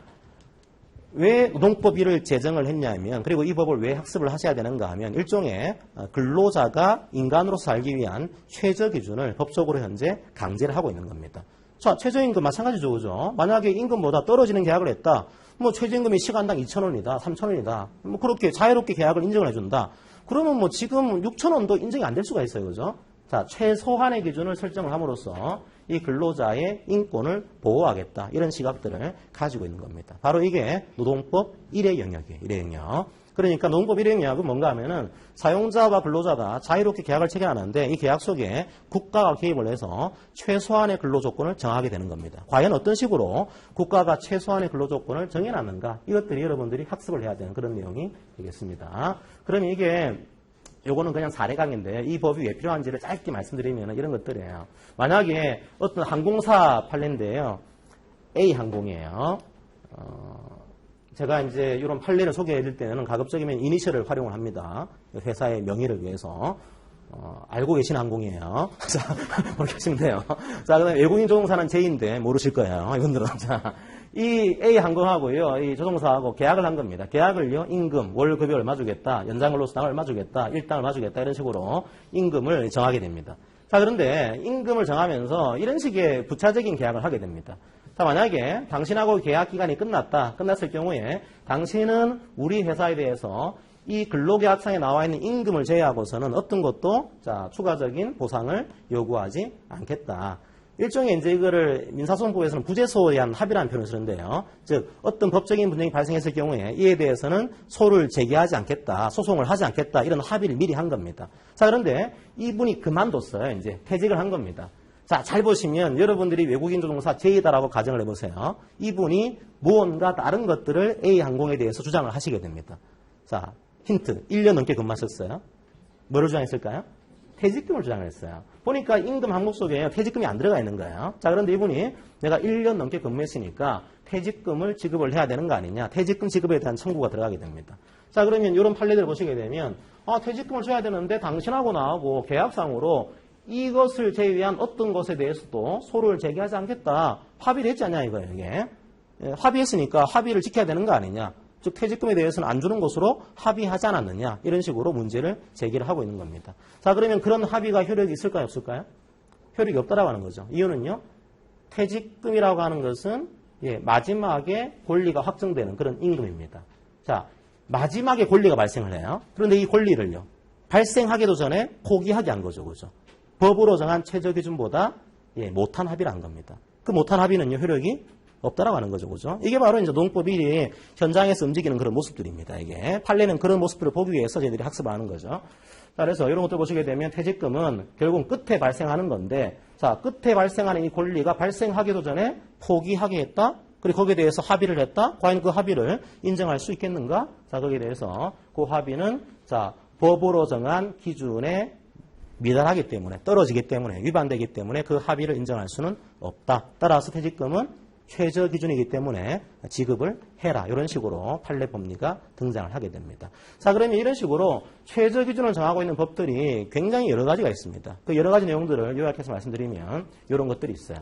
왜 노동법 1을 제정을 했냐면 그리고 이 법을 왜 학습을 하셔야 되는가 하면 일종의 근로자가 인간으로 살기 위한 최저 기준을 법적으로 현재 강제를 하고 있는 겁니다. 자, 최저임금 마찬가지죠. 그죠? 만약에 임금보다 떨어지는 계약을 했다. 뭐 최저임금이 시간당 2,000원이다, 3,000원이다. 뭐 그렇게 자유롭게 계약을 인정을 해준다. 그러면 뭐 지금 6,000원도 인정이 안 될 수가 있어요. 그죠? 자, 최소한의 기준을 설정을 함으로써 이 근로자의 인권을 보호하겠다. 이런 시각들을 가지고 있는 겁니다. 바로 이게 노동법 1의 영역이에요. 1의 영역. 그러니까 노동법 1의 영역은 뭔가 하면은 사용자와 근로자가 자유롭게 계약을 체결하는데 이 계약 속에 국가가 개입을 해서 최소한의 근로조건을 정하게 되는 겁니다. 과연 어떤 식으로 국가가 최소한의 근로조건을 정해놨는가 이것들이 여러분들이 학습을 해야 되는 그런 내용이 되겠습니다. 그러면 이게 요거는 그냥 사례 강의인데 이 법이 왜 필요한지를 짧게 말씀드리면 이런 것들이에요. 만약에 어떤 항공사 판례인데요. A항공이에요. 제가 이제 이런 판례를 소개해 드릴 때는 가급적이면 이니셜을 활용을 합니다. 회사의 명의를 위해서. 알고 계신 항공이에요. 자, 모르겠으면 돼요. 자, 그 다음에 외국인 조종사는 J인데 모르실 거예요. 이분들은. 자, 이 A항공하고요, 이 조종사하고 계약을 한 겁니다. 계약을요, 임금, 월급이 얼마 주겠다, 연장근로수당 얼마 주겠다, 일당 얼마 주겠다, 이런 식으로 임금을 정하게 됩니다. 자, 그런데 임금을 정하면서 이런 식의 부차적인 계약을 하게 됩니다. 자, 만약에 당신하고 계약 기간이 끝났을 경우에 당신은 우리 회사에 대해서 이 근로계약상에 나와 있는 임금을 제외하고서는 어떤 것도 자, 추가적인 보상을 요구하지 않겠다. 일종의 이제 이거를 민사소송법에서는 부재소에 대한 합의라는 표현을 쓰는데요. 즉, 어떤 법적인 분쟁이 발생했을 경우에 이에 대해서는 소를 제기하지 않겠다, 소송을 하지 않겠다, 이런 합의를 미리 한 겁니다. 자, 그런데 이분이 그만뒀어요. 이제 퇴직을 한 겁니다. 자, 잘 보시면 여러분들이 외국인 조종사 J다라고 가정을 해보세요. 이분이 무언가 다른 것들을 A항공에 대해서 주장을 하시게 됩니다. 자, 힌트. 1년 넘게 근무하셨어요. 뭐를 주장했을까요? 퇴직금을 주장했어요. 보니까 임금 항목 속에 퇴직금이 안 들어가 있는 거예요. 자, 그런데 이분이 내가 1년 넘게 근무했으니까 퇴직금을 지급을 해야 되는 거 아니냐. 퇴직금 지급에 대한 청구가 들어가게 됩니다. 자, 그러면 이런 판례들을 보시게 되면 퇴직금을 줘야 되는데 당신하고 나하고 계약상으로 이것을 제외한 어떤 것에 대해서도 소를 제기하지 않겠다. 합의를 했지 않냐 이거예요. 이게. 합의했으니까 합의를 지켜야 되는 거 아니냐. 즉 퇴직금에 대해서는 안 주는 것으로 합의하지 않았느냐. 이런 식으로 문제를 제기를 하고 있는 겁니다. 자, 그러면 그런 합의가 효력이 있을까요? 없을까요? 효력이 없다라고 하는 거죠. 이유는요. 퇴직금이라고 하는 것은 마지막에 권리가 확정되는 그런 임금입니다. 자, 마지막에 권리가 발생을 해요. 그런데 이 권리를요. 발생하기도 전에 포기하게 한 거죠. 그죠? 법으로 정한 최저 기준보다 못한 합의를 한 겁니다. 그 못한 합의는요. 효력이 없다라고 하는 거죠. 그죠? 이게 바로 이제 노동법이 현장에서 움직이는 그런 모습들입니다. 이게 판례는 그런 모습들을 보기 위해서 저희들이 학습을 하는 거죠. 자, 그래서 이런 것들 보시게 되면 퇴직금은 결국은 끝에 발생하는 건데, 자, 끝에 발생하는 이 권리가 발생하기도 전에 포기하게 했다? 그리고 거기에 대해서 합의를 했다? 과연 그 합의를 인정할 수 있겠는가? 자, 거기에 대해서 그 합의는, 자, 법으로 정한 기준에 미달하기 때문에, 떨어지기 때문에, 위반되기 때문에 그 합의를 인정할 수는 없다. 따라서 퇴직금은 최저 기준이기 때문에 지급을 해라. 이런 식으로 판례 법리가 등장을 하게 됩니다. 자, 그러면 이런 식으로 최저 기준을 정하고 있는 법들이 굉장히 여러 가지가 있습니다. 그 여러 가지 내용들을 요약해서 말씀드리면 이런 것들이 있어요.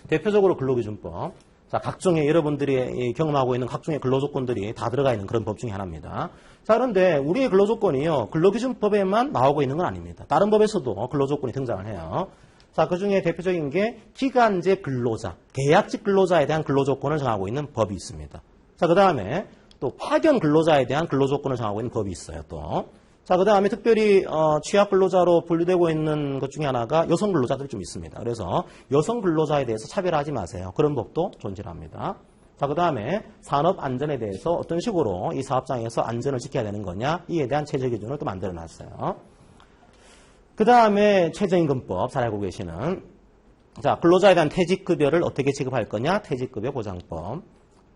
대표적으로 근로기준법. 자, 각종의 여러분들이 경험하고 있는 각종의 근로조건들이 다 들어가 있는 그런 법 중에 하나입니다. 자, 그런데 우리의 근로조건이요. 근로기준법에만 나오고 있는 건 아닙니다. 다른 법에서도 근로조건이 등장을 해요. 자, 그 중에 대표적인 게 기간제 근로자, 계약직 근로자에 대한 근로조건을 정하고 있는 법이 있습니다. 자, 그 다음에 또 파견 근로자에 대한 근로조건을 정하고 있는 법이 있어요, 또. 자, 그 다음에 특별히 취약 근로자로 분류되고 있는 것 중에 하나가 여성 근로자들이 좀 있습니다. 그래서 여성 근로자에 대해서 차별하지 마세요. 그런 법도 존재합니다. 자, 그 다음에 산업 안전에 대해서 어떤 식으로 이 사업장에서 안전을 지켜야 되는 거냐, 이에 대한 최저 기준을 또 만들어 놨어요. 그 다음에 최저임금법, 잘 알고 계시는. 자, 근로자에 대한 퇴직급여를 어떻게 지급할 거냐? 퇴직급여 보장법.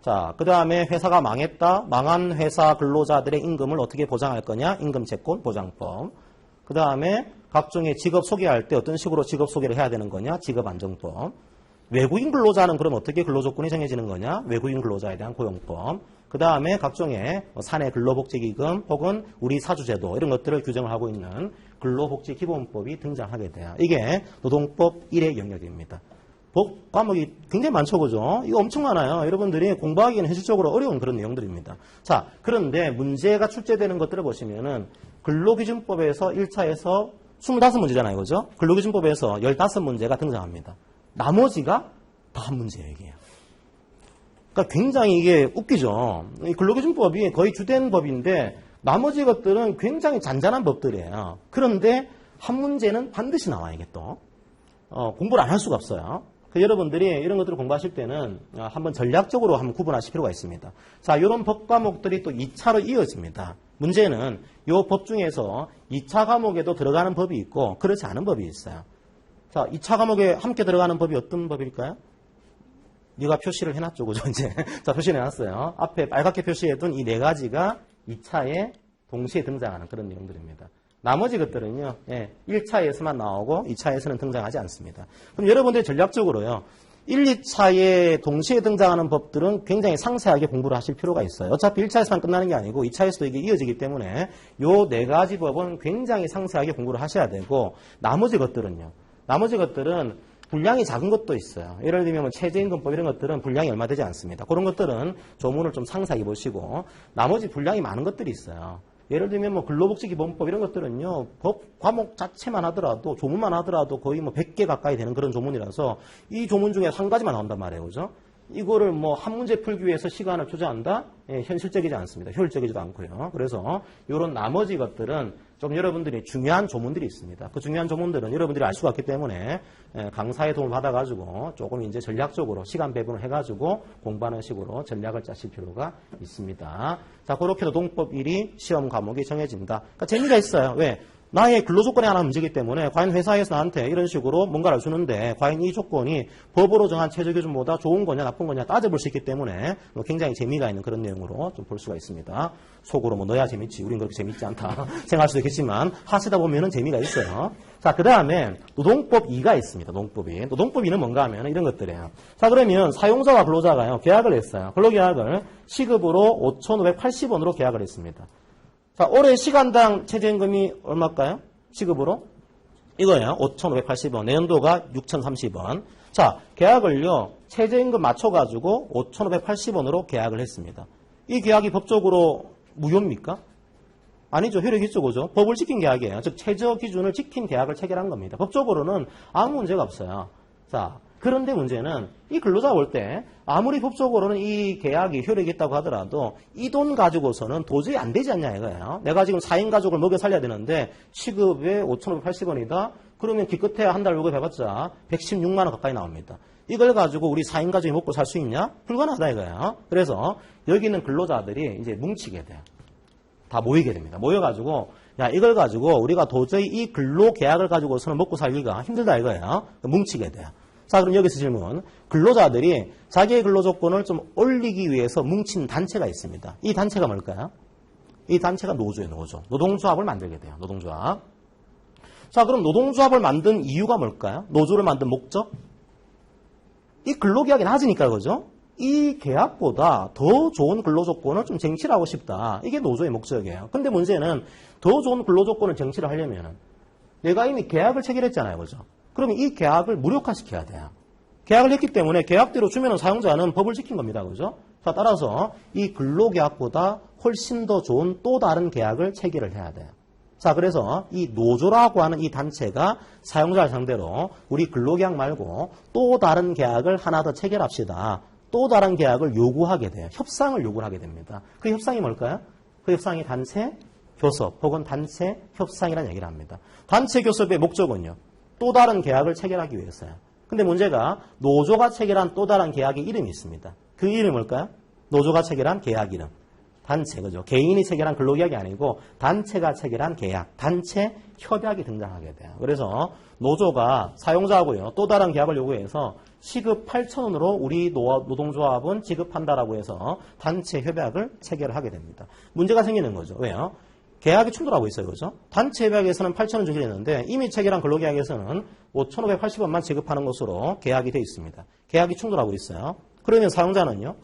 자, 그 다음에 회사가 망했다. 망한 회사 근로자들의 임금을 어떻게 보장할 거냐? 임금채권 보장법. 그 다음에 각종의 직업 소개할 때 어떤 식으로 직업 소개를 해야 되는 거냐? 직업안정법. 외국인 근로자는 그럼 어떻게 근로조건이 정해지는 거냐? 외국인 근로자에 대한 고용법. 그 다음에 각종의 사내 근로복지기금 혹은 우리 사주제도 이런 것들을 규정을 하고 있는 근로복지기본법이 등장하게 돼요. 이게 노동법 1의 영역입니다. 법 과목이 굉장히 많죠, 그죠? 이거 엄청 많아요. 여러분들이 공부하기에는 현실적으로 어려운 그런 내용들입니다. 자, 그런데 문제가 출제되는 것들을 보시면은 근로기준법에서 1차에서 25문제잖아요, 그죠? 근로기준법에서 15문제가 등장합니다. 나머지가 다 한 문제예요, 이게. 그러니까 굉장히 이게 웃기죠. 이 근로기준법이 거의 주된 법인데 나머지 것들은 굉장히 잔잔한 법들이에요. 그런데 한 문제는 반드시 나와요, 이게 또. 공부를 안 할 수가 없어요. 여러분들이 이런 것들을 공부하실 때는 한번 전략적으로 한번 구분하실 필요가 있습니다. 자, 이런 법 과목들이 또 2차로 이어집니다. 문제는 이 법 중에서 2차 과목에도 들어가는 법이 있고 그렇지 않은 법이 있어요. 자, 2차 과목에 함께 들어가는 법이 어떤 법일까요? 네가 표시를 해놨죠, 그죠? 이제. 자, 표시를 해놨어요. 앞에 빨갛게 표시해둔 이 4가지가 2차에 동시에 등장하는 그런 내용들입니다. 나머지 것들은요, 1차에서만 나오고 2차에서는 등장하지 않습니다. 그럼 여러분들이 전략적으로요, 1, 2차에 동시에 등장하는 법들은 굉장히 상세하게 공부를 하실 필요가 있어요. 어차피 1차에서만 끝나는 게 아니고 2차에서도 이게 이어지기 때문에 요 4가지 법은 굉장히 상세하게 공부를 하셔야 되고, 나머지 것들은 분량이 작은 것도 있어요. 예를 들면 최저임금법 이런 것들은 분량이 얼마 되지 않습니다. 그런 것들은 조문을 좀 상세하게 보시고, 나머지 분량이 많은 것들이 있어요. 예를 들면 뭐 근로복지기본법 이런 것들은요, 법 과목 자체만 하더라도, 조문만 하더라도 거의 뭐 100개 가까이 되는 그런 조문이라서 이 조문 중에 한 가지만 나온단 말이에요. 그죠? 이거를 뭐 한 문제 풀기 위해서 시간을 투자한다? 현실적이지 않습니다. 효율적이지도 않고요. 그래서 이런 나머지 것들은 좀 여러분들이 중요한 조문들이 있습니다. 그 중요한 조문들은 여러분들이 알 수가 없기 때문에 강사의 도움을 받아가지고 조금 이제 전략적으로 시간 배분을 해가지고 공부하는 식으로 전략을 짜실 필요가 있습니다. 자, 그렇게 노동법 1이 시험 과목이 정해진다. 그러니까 재미가 있어요. 왜? 나의 근로조건이 하나 문제이기 때문에 과연 회사에서 나한테 이런 식으로 뭔가를 주는데 과연 이 조건이 법으로 정한 최저기준보다 좋은 거냐 나쁜 거냐 따져볼 수 있기 때문에 굉장히 재미가 있는 그런 내용으로 좀 볼 수가 있습니다. 속으로 뭐 너야 재밌지, 우린 그렇게 재밌지 않다 생각할 수도 있겠지만 하시다 보면은 재미가 있어요. 자, 그 다음에 노동법 2가 있습니다. 노동법 2는 뭔가 하면 이런 것들이에요. 자, 그러면 사용자와 근로자가요 계약을 했어요. 근로계약을 시급으로 5,580원으로 계약을 했습니다. 자, 올해 시간당 최저임금이 얼마일까요? 시급으로? 이거예요. 5,580원. 내년도가 6,030원. 자, 계약을요, 최저임금 맞춰가지고 5,580원으로 계약을 했습니다. 이 계약이 법적으로 무효입니까? 아니죠. 효력이 있죠, 그죠? 법을 지킨 계약이에요. 즉, 최저 기준을 지킨 계약을 체결한 겁니다. 법적으로는 아무 문제가 없어요. 자, 그런데 문제는 이 근로자가 볼 때 아무리 법적으로는 이 계약이 효력이 있다고 하더라도 이 돈 가지고서는 도저히 안 되지 않냐 이거예요. 내가 지금 4인 가족을 먹여 살려야 되는데 시급에 5,580원이다. 그러면 기껏해 한 달 월급 해봤자 116만 원 가까이 나옵니다. 이걸 가지고 우리 4인 가족이 먹고 살 수 있냐? 불가능하다 이거예요. 그래서 여기 있는 근로자들이 이제 뭉치게 돼요. 다 모이게 됩니다. 모여가지고 야 이걸 가지고 우리가 도저히 이 근로 계약을 가지고서는 먹고 살기가 힘들다 이거예요. 뭉치게 돼요. 자 그럼 여기서 질문. 근로자들이 자기의 근로조건을 좀 올리기 위해서 뭉친 단체가 있습니다. 이 단체가 뭘까요? 이 단체가 노조예요. 노조. 노동조합을 만들게 돼요. 노동조합. 자 그럼 노동조합을 만든 이유가 뭘까요? 노조를 만든 목적? 이 근로계약이 낮으니까 그죠? 이 계약보다 더 좋은 근로조건을 좀 쟁취를 하고 싶다. 이게 노조의 목적이에요. 근데 문제는 더 좋은 근로조건을 쟁취를 하려면 내가 이미 계약을 체결했잖아요. 그죠? 그러면 이 계약을 무력화시켜야 돼요. 계약을 했기 때문에 계약대로 주면 사용자는 법을 지킨 겁니다. 그죠? 자, 따라서 이 근로계약보다 훨씬 더 좋은 또 다른 계약을 체결을 해야 돼요. 자, 그래서 이 노조라고 하는 이 단체가 사용자를 상대로 우리 근로계약 말고 또 다른 계약을 하나 더 체결합시다. 또 다른 계약을 요구하게 돼요. 협상을 요구를 하게 됩니다. 그 협상이 뭘까요? 그 협상이 단체 교섭 혹은 단체 협상이라는 얘기를 합니다. 단체 교섭의 목적은요. 또 다른 계약을 체결하기 위해서요. 근데 문제가 노조가 체결한 또 다른 계약의 이름이 있습니다. 그 이름이 뭘까요? 노조가 체결한 계약 이름. 단체, 그죠? 개인이 체결한 근로계약이 아니고 단체가 체결한 계약, 단체 협약이 등장하게 돼요. 그래서 노조가 사용자하고요, 또 다른 계약을 요구해서 시급 8,000원으로 우리 노동조합은 지급한다라고 해서 단체 협약을 체결하게 됩니다. 문제가 생기는 거죠. 왜요? 계약이 충돌하고 있어요. 그죠? 단체 협약에서는 8,000원 주기로 했는데 이미 체결한 근로계약에서는 5,580원만 지급하는 것으로 계약이 되어 있습니다. 계약이 충돌하고 있어요. 그러면 사용자는요,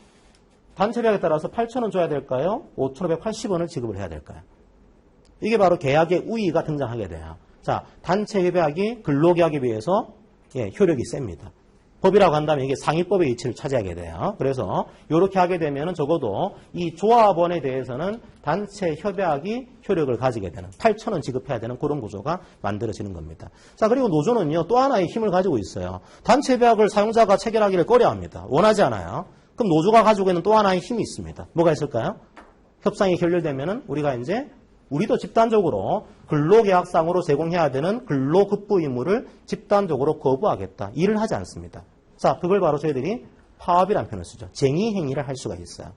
단체 협약에 따라서 8,000원 줘야 될까요? 5,580원을 지급을 해야 될까요? 이게 바로 계약의 우위가 등장하게 돼요. 자, 단체 협약이 근로계약에 비해서 효력이 셉니다. 법이라고 한다면 이게 상위법의 위치를 차지하게 돼요. 그래서 이렇게 하게 되면 적어도 이 조합원에 대해서는 단체 협약이 효력을 가지게 되는 8,000원 지급해야 되는 그런 구조가 만들어지는 겁니다. 자, 그리고 노조는요 또 하나의 힘을 가지고 있어요. 단체 협약을 사용자가 체결하기를 꺼려합니다. 원하지 않아요. 그럼 노조가 가지고 있는 또 하나의 힘이 있습니다. 뭐가 있을까요? 협상이 결렬되면은 우리가 이제 우리도 집단적으로 근로계약상으로 제공해야 되는 근로급부 의무를 집단적으로 거부하겠다. 일을 하지 않습니다. 자, 그걸 바로 저희들이 파업이라는 표현을 쓰죠. 쟁의 행위를 할 수가 있어요.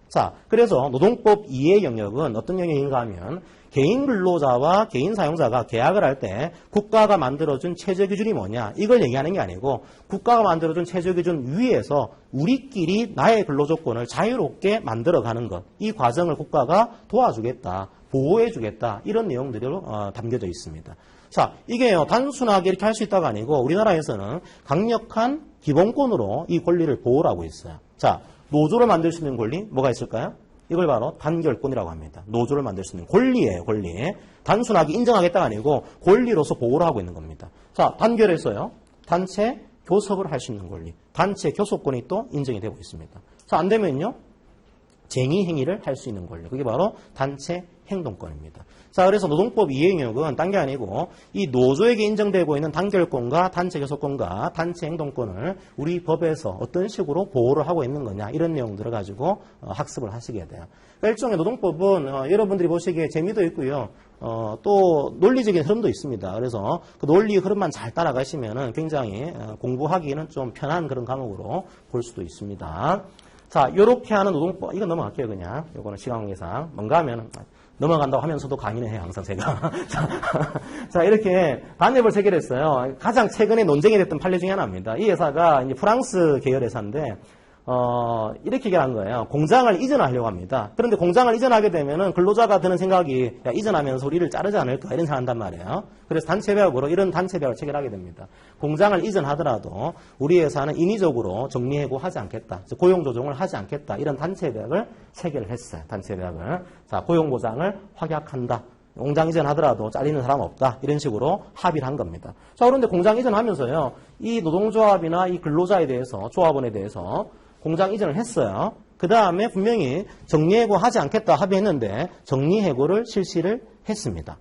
자, 그래서 노동법 2의 영역은 어떤 영역인가 하면 개인 근로자와 개인 사용자가 계약을 할 때 국가가 만들어준 최저기준이 뭐냐 이걸 얘기하는 게 아니고 국가가 만들어준 최저기준 위에서 우리끼리 나의 근로조건을 자유롭게 만들어가는 것, 이 과정을 국가가 도와주겠다, 보호해주겠다 이런 내용들이 담겨져 있습니다. 자, 이게요 단순하게 이렇게 할 수 있다가 아니고 우리나라에서는 강력한 기본권으로 이 권리를 보호를 하고 있어요. 자, 노조를 만들 수 있는 권리 뭐가 있을까요? 이걸 바로 단결권이라고 합니다. 노조를 만들 수 있는 권리예요, 권리. 단순하게 인정하겠다가 아니고 권리로서 보호를 하고 있는 겁니다. 자, 단결해서요. 단체 교섭을 할 수 있는 권리. 단체 교섭권이 또 인정이 되고 있습니다. 자, 안 되면요. 쟁의 행위를 할 수 있는 권리. 그게 바로 단체 행동권입니다. 자, 그래서 노동법 2의 영역은 딴 게 아니고 이 노조에게 인정되고 있는 단결권과 단체 교섭권과 단체 행동권을 우리 법에서 어떤 식으로 보호를 하고 있는 거냐 이런 내용들을 가지고 학습을 하시게 돼요. 그러니까 일종의 노동법은 여러분들이 보시기에 재미도 있고요. 또 논리적인 흐름도 있습니다. 그래서 그 논리 흐름만 잘 따라가시면 굉장히 공부하기는 좀 편한 그런 과목으로 볼 수도 있습니다. 자, 요렇게 하는 노동법, 이거 넘어갈게요, 그냥. 요거는 시간 관계상. 뭔가 하면, 넘어간다고 하면서도 강의는 해요, 항상 제가. 자, 이렇게 반협을 체결했어요. 가장 최근에 논쟁이 됐던 판례 중에 하나입니다. 이 회사가 이제 프랑스 계열 회사인데, 이렇게 얘기한 거예요. 공장을 이전하려고 합니다. 그런데 공장을 이전하게 되면은 근로자가 드는 생각이, 야, 이전하면서 우리를 자르지 않을까, 이런 생각한단 말이에요. 그래서 단체배약으로 이런 단체배약을 체결하게 됩니다. 공장을 이전하더라도 우리 회사는 인위적으로 정리해고하지 않겠다. 고용조정을 하지 않겠다. 이런 단체배약을 체결을 했어요. 단체배약을. 자, 고용보장을 확약한다. 공장 이전하더라도 잘리는 사람 없다. 이런 식으로 합의를 한 겁니다. 자, 그런데 공장 이전하면서요. 이 노동조합이나 이 근로자에 대해서, 조합원에 대해서 공장 이전을 했어요. 그 다음에 분명히 정리해고 하지 않겠다 합의했는데 정리해고를 실시를 했습니다.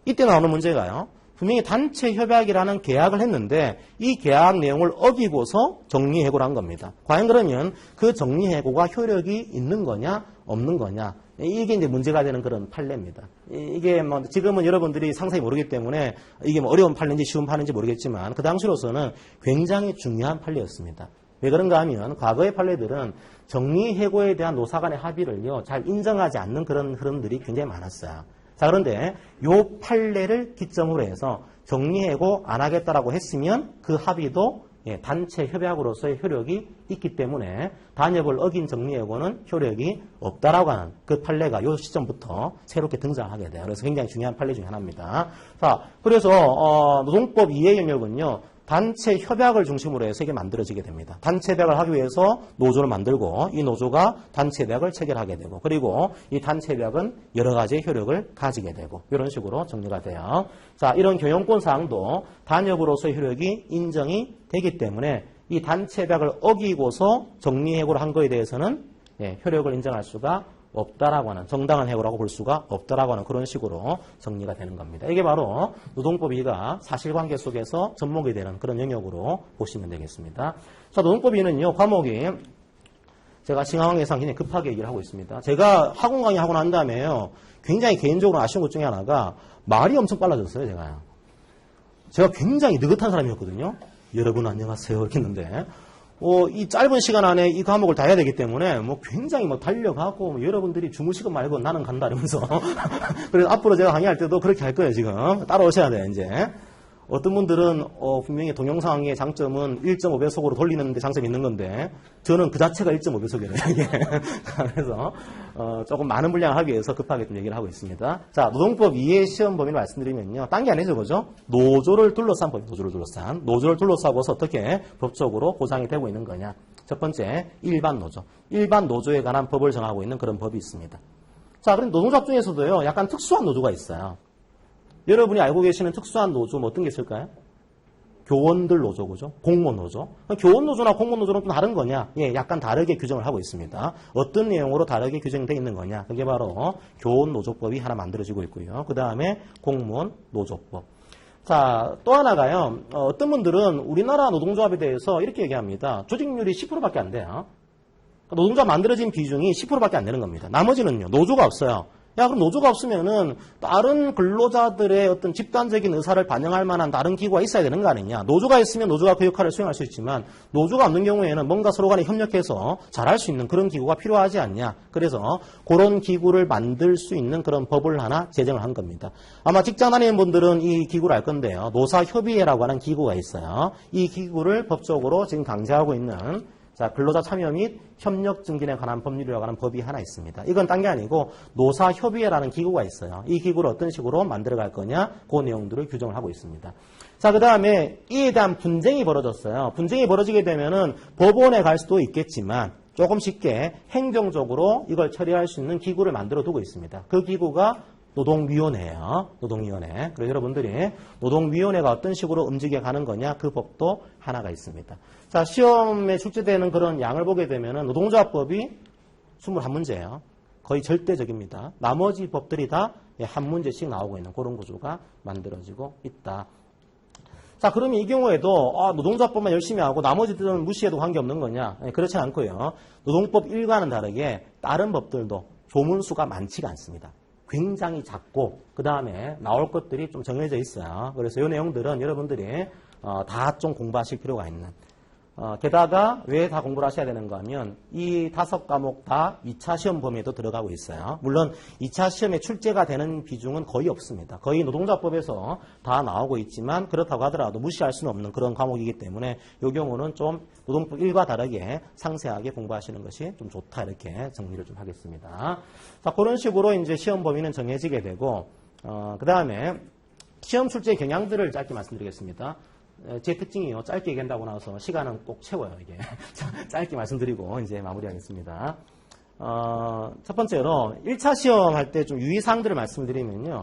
이때 나오는 문제가요. 분명히 단체 협약이라는 계약을 했는데 이 계약 내용을 어기고서 정리해고를 한 겁니다. 과연 그러면 그 정리해고가 효력이 있는 거냐 없는 거냐, 이게 이제 문제가 되는 그런 판례입니다. 이게 뭐 지금은 여러분들이 상세히 모르기 때문에 이게 뭐 어려운 판례인지 쉬운 판례인지 모르겠지만 그 당시로서는 굉장히 중요한 판례였습니다. 왜 그런가 하면 과거의 판례들은 정리해고에 대한 노사 간의 합의를요 잘 인정하지 않는 그런 흐름들이 굉장히 많았어요. 자, 그런데 요 판례를 기점으로 해서 정리해고 안 하겠다라고 했으면 그 합의도 단체 협약으로서의 효력이 있기 때문에 단협을 어긴 정리해고는 효력이 없다라고 하는 그 판례가 요 시점부터 새롭게 등장하게 돼요. 그래서 굉장히 중요한 판례 중에 하나입니다. 자, 그래서 노동법 이해 영역은요. 단체 협약을 중심으로 해서 이게 만들어지게 됩니다. 단체 협약을 하기 위해서 노조를 만들고 이 노조가 단체 협약을 체결하게 되고 그리고 이 단체 협약은 여러 가지의 효력을 가지게 되고 이런 식으로 정리가 돼요. 자, 이런 경영권 사항도 단협으로서의 효력이 인정이 되기 때문에 이 단체 협약을 어기고서 정리해고를 한 거에 대해서는 효력을 인정할 수가 없다라고 하는, 정당한 해고라고 볼 수가 없다라고 하는 그런 식으로 정리가 되는 겁니다. 이게 바로 노동법 2가 사실관계 속에서 접목이 되는 그런 영역으로 보시면 되겠습니다. 자, 노동법 2는요, 과목이 제가 시간 관계상 굉장히 급하게 얘기를 하고 있습니다. 제가 학원 강의 하고 난 다음에요, 굉장히 개인적으로 아쉬운 것 중에 하나가 말이 엄청 빨라졌어요, 제가요. 제가 굉장히 느긋한 사람이었거든요. 여러분 안녕하세요 이렇게 했는데 이 짧은 시간 안에 이 과목을 다 해야 되기 때문에 굉장히 달려가고 여러분들이 주무시고 말고 나는 간다 이러면서 그래서 앞으로 제가 강의할 때도 그렇게 할 거예요. 지금 따라오셔야 돼요. 이제 어떤 분들은 분명히 동영상의 장점은 1.5배속으로 돌리는 데 장점이 있는 건데 저는 그 자체가 1.5배속이에요. 이게 그래서 조금 많은 분량을 하기 위해서 급하게 좀 얘기를 하고 있습니다. 자, 노동법 2의 시험 범위를 말씀드리면요. 딴 게 아니죠. 그죠? 노조를 둘러싼 법이 노조를 둘러싸고서 어떻게 법적으로 보장이 되고 있는 거냐. 첫 번째, 일반 노조. 일반 노조에 관한 법을 정하고 있는 그런 법이 있습니다. 자, 그럼 노동조합 중에서도요. 약간 특수한 노조가 있어요. 여러분이 알고 계시는 특수한 노조 어떤 게 있을까요? 교원들 노조, 그죠? 공무원 노조. 교원 노조나 공무원 노조는 좀 다른 거냐? 약간 다르게 규정을 하고 있습니다. 어떤 내용으로 다르게 규정되어 있는 거냐? 그게 바로 교원 노조법이 하나 만들어지고 있고요. 그 다음에 공무원 노조법. 자, 또 하나가요. 어떤 분들은 우리나라 노동조합에 대해서 이렇게 얘기합니다. 조직률이 10%밖에 안 돼요. 노동조합 만들어진 비중이 10%밖에 안 되는 겁니다. 나머지는요. 노조가 없어요. 야, 그럼 노조가 없으면은 다른 근로자들의 어떤 집단적인 의사를 반영할 만한 다른 기구가 있어야 되는 거 아니냐. 노조가 있으면 노조가 그 역할을 수행할 수 있지만 노조가 없는 경우에는 뭔가 서로 간에 협력해서 잘할 수 있는 그런 기구가 필요하지 않냐. 그래서 그런 기구를 만들 수 있는 그런 법을 하나 제정을 한 겁니다. 아마 직장 다니는 분들은 이 기구를 알 건데요. 노사협의회라고 하는 기구가 있어요. 이 기구를 법적으로 지금 강제하고 있는 근로자 참여 및 협력 증진에 관한 법률이라고 하는 법이 하나 있습니다. 이건 딴 게 아니고 노사협의회라는 기구가 있어요. 이 기구를 어떤 식으로 만들어갈 거냐 그 내용들을 규정을 하고 있습니다. 자, 그 다음에 이에 대한 분쟁이 벌어졌어요. 분쟁이 벌어지게 되면은 법원에 갈 수도 있겠지만 조금 쉽게 행정적으로 이걸 처리할 수 있는 기구를 만들어 두고 있습니다. 그 기구가 노동위원회예요. 노동위원회. 그래서 여러분들이 노동위원회가 어떤 식으로 움직여가는 거냐 그 법도 하나가 있습니다. 자, 시험에 출제되는 그런 양을 보게 되면은 노동조합법이 21문제예요. 거의 절대적입니다. 나머지 법들이 다 한 문제씩 나오고 있는 그런 구조가 만들어지고 있다. 자, 그러면 이 경우에도 노동조합법만 열심히 하고 나머지들은 무시해도 관계없는 거냐? 그렇지 않고요. 노동법 1과는 다르게 다른 법들도 조문수가 많지가 않습니다. 굉장히 작고 그 다음에 나올 것들이 좀 정해져 있어요. 그래서 이 내용들은 여러분들이 다 좀 공부하실 필요가 있는 게다가 왜 다 공부를 하셔야 되는가 하면 이 5과목 다 2차 시험 범위에도 들어가고 있어요. 물론 2차 시험에 출제가 되는 비중은 거의 없습니다. 거의 노동조합법에서 다 나오고 있지만 그렇다고 하더라도 무시할 수는 없는 그런 과목이기 때문에 이 경우는 좀 노동법 1과 다르게 상세하게 공부하시는 것이 좀 좋다 이렇게 정리를 좀 하겠습니다. 자, 그런 식으로 이제 시험 범위는 정해지게 되고 그 다음에 시험 출제 경향들을 짧게 말씀드리겠습니다. 제 특징이요. 짧게 얘기한다고 나와서 시간은 꼭 채워요, 이게. 짧게 말씀드리고 이제 마무리하겠습니다. 첫 번째로 1차 시험 할 때 좀 유의사항들을 말씀드리면요.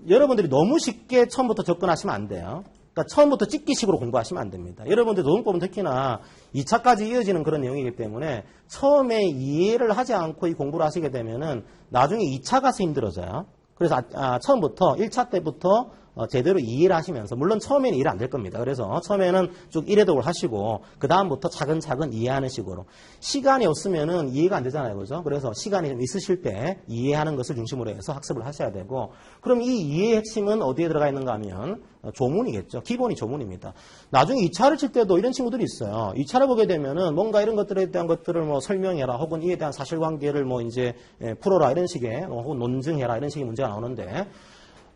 여러분들이 너무 쉽게 처음부터 접근하시면 안 돼요. 그러니까 처음부터 찍기식으로 공부하시면 안 됩니다. 여러분들 노동법은 특히나 2차까지 이어지는 그런 내용이기 때문에 처음에 이해를 하지 않고 이 공부를 하시게 되면은 나중에 2차 가서 힘들어져요. 그래서 처음부터 1차 때부터 제대로 이해를 하시면서, 물론 처음에는 이해 안 될 겁니다. 그래서 처음에는 쭉 1회독을 하시고 그 다음부터 차근차근 이해하는 식으로. 시간이 없으면은 이해가 안 되잖아요. 그죠? 그래서 시간이 좀 있으실 때 이해하는 것을 중심으로 해서 학습을 하셔야 되고, 그럼 이 이해의 핵심은 어디에 들어가 있는가 하면 조문이겠죠. 기본이 조문입니다. 나중에 2차를 칠 때도 이런 친구들이 있어요. 2차를 보게 되면은 뭔가 이런 것들에 대한 것들을 뭐 설명해라, 혹은 이에 대한 사실관계를 뭐 이제 풀어라, 이런 식의, 혹은 논증해라, 이런 식의 문제가 나오는데,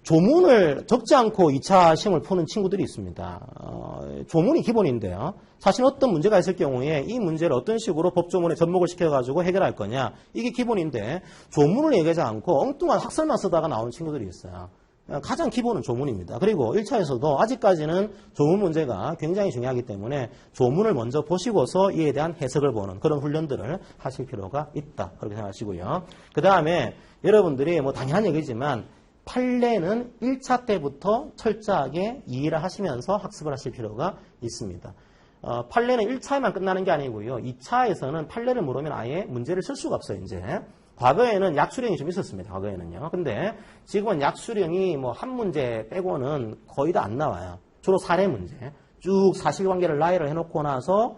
조문을 적지 않고 2차 시험을 푸는 친구들이 있습니다. 조문이 기본인데요. 사실 어떤 문제가 있을 경우에 이 문제를 어떤 식으로 법조문에 접목을 시켜가지고 해결할 거냐, 이게 기본인데 조문을 얘기하지 않고 엉뚱한 학설만 쓰다가 나오는 친구들이 있어요. 가장 기본은 조문입니다. 그리고 1차에서도 아직까지는 조문 문제가 굉장히 중요하기 때문에 조문을 먼저 보시고서 이에 대한 해석을 보는 그런 훈련들을 하실 필요가 있다, 그렇게 생각하시고요. 그 다음에 여러분들이 뭐 당연한 얘기지만 판례는 1차 때부터 철저하게 이해를 하시면서 학습을 하실 필요가 있습니다. 판례는 1차에만 끝나는 게 아니고요. 2차에서는 판례를 모르면 아예 문제를 쓸 수가 없어요, 이제. 과거에는 약수령이 좀 있었습니다, 과거에는요. 근데 지금은 약수령이 뭐 한 문제 빼고는 거의 다 안 나와요. 주로 사례 문제. 쭉 사실관계를 나열을 해놓고 나서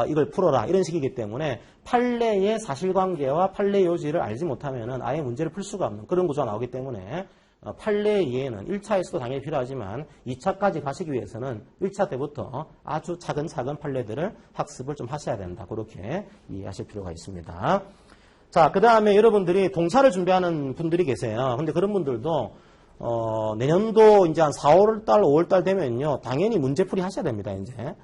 이걸 풀어라, 이런 식이기 때문에 판례의 사실관계와 판례 요지를 알지 못하면은 아예 문제를 풀 수가 없는 그런 구조가 나오기 때문에 판례 이해는 1차에서도 당연히 필요하지만 2차까지 가시기 위해서는 1차 때부터 아주 차근차근 판례들을 학습을 좀 하셔야 된다, 그렇게 이해하실 필요가 있습니다. 자, 그 다음에 여러분들이 동사를 준비하는 분들이 계세요. 근데 그런 분들도 내년도 이제 한 4월달, 5월달 되면요, 당연히 문제풀이 하셔야 됩니다, 이제.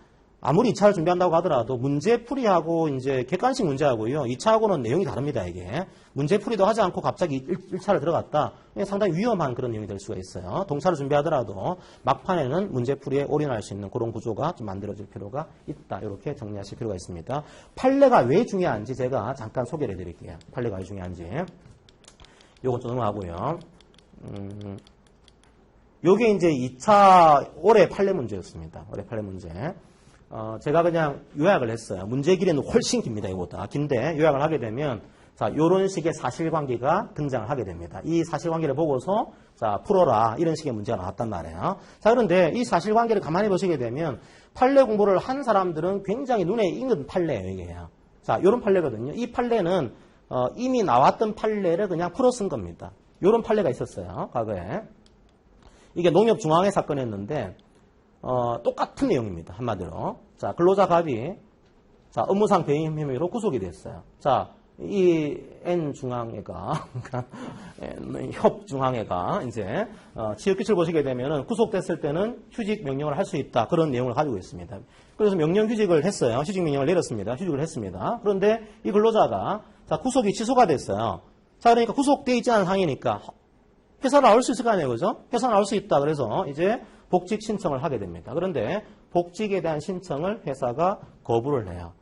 아무리 2차를 준비한다고 하더라도 문제풀이하고 이제 객관식 문제하고요, 2차하고는 내용이 다릅니다, 이게. 문제풀이도 하지 않고 갑자기 1차를 들어갔다. 상당히 위험한 그런 내용이 될 수가 있어요. 동사를 준비하더라도 막판에는 문제풀이에 올인할 수 있는 그런 구조가 좀 만들어질 필요가 있다, 이렇게 정리하실 필요가 있습니다. 판례가 왜 중요한지 제가 잠깐 소개를 해드릴게요. 판례가 왜 중요한지. 요건 좀 넘어가고요. 요게 이제 2차 올해 판례 문제였습니다. 올해 판례 문제. 제가 그냥 요약을 했어요. 문제 길이는 훨씬 깁니다, 이거보다. 긴데 요약을 하게 되면, 자, 요런 식의 사실관계가 등장을 하게 됩니다. 이 사실관계를 보고서, 자, 풀어라, 이런 식의 문제가 나왔단 말이에요. 자, 그런데 이 사실관계를 가만히 보시게 되면 판례 공부를 한 사람들은 굉장히 눈에 익은 판례예요, 이게요. 자, 요런 판례거든요. 이 판례는 이미 나왔던 판례를 그냥 풀어 쓴 겁니다. 요런 판례가 있었어요, 과거에. 이게 농협중앙회 사건이었는데 똑같은 내용입니다, 한마디로. 자, 근로자 갑이, 자, 업무상 배임 혐의로 구속이 됐어요. 자, 이 N중앙회가, 협중앙회가 이제 지역규칙을 보시게 되면은 구속됐을 때는 휴직 명령을 할 수 있다, 그런 내용을 가지고 있습니다. 그래서 명령 휴직을 했어요. 휴직 명령을 내렸습니다. 휴직을 했습니다. 그런데 이 근로자가, 자, 구속이 취소가 됐어요. 자, 그러니까 구속돼 있지 않은 상황이니까 회사 나올 수 있을 거 아니에요, 그죠? 회사 나올 수 있다. 그래서 이제 복직 신청을 하게 됩니다. 그런데 복직에 대한 신청을 회사가 거부를 해요.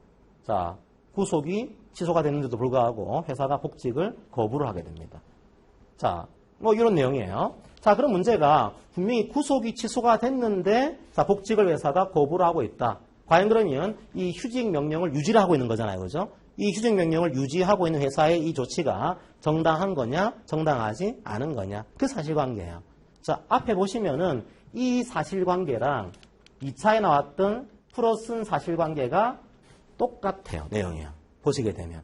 자, 구속이 취소가 됐는데도 불구하고 회사가 복직을 거부를 하게 됩니다. 자, 뭐 이런 내용이에요. 자, 그런 문제가 분명히 구속이 취소가 됐는데, 자, 복직을 회사가 거부를 하고 있다. 과연 그러면 이 휴직 명령을 유지를 하고 있는 거잖아요, 그죠? 이 휴직 명령을 유지하고 있는 회사의 이 조치가 정당한 거냐, 정당하지 않은 거냐, 그 사실관계예요. 자, 앞에 보시면은 이 사실관계랑 2차에 나왔던 풀어 쓴 사실관계가 똑같아요, 내용이요. 보시게 되면.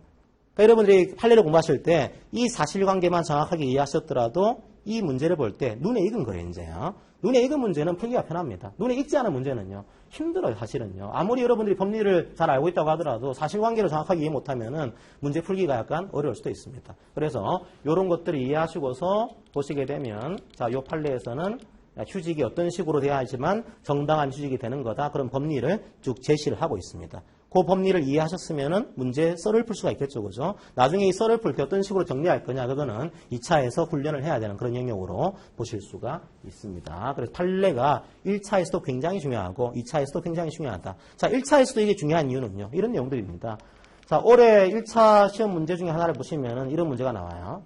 그러니까 여러분들이 판례를 공부하실 때 이 사실관계만 정확하게 이해하셨더라도 이 문제를 볼 때 눈에 익은 거예요, 이제요. 눈에 익은 문제는 풀기가 편합니다. 눈에 익지 않은 문제는요, 힘들어요, 사실은요. 아무리 여러분들이 법리를 잘 알고 있다고 하더라도 사실관계를 정확하게 이해 못하면은 문제 풀기가 약간 어려울 수도 있습니다. 그래서 이런 것들을 이해하시고서 보시게 되면, 자, 요 판례에서는 휴직이 어떤 식으로 돼야 하지만 정당한 휴직이 되는 거다, 그런 법리를 쭉 제시를 하고 있습니다. 그 법리를 이해하셨으면은 문제 썰을 풀 수가 있겠죠, 그죠? 나중에 이 썰을 풀 때 어떤 식으로 정리할 거냐, 그거는 2차에서 훈련을 해야 되는 그런 영역으로 보실 수가 있습니다. 그래서 판례가 1차에서도 굉장히 중요하고 2차에서도 굉장히 중요하다. 자, 1차에서도 이게 중요한 이유는요, 이런 내용들입니다. 자, 올해 1차 시험 문제 중에 하나를 보시면은 이런 문제가 나와요.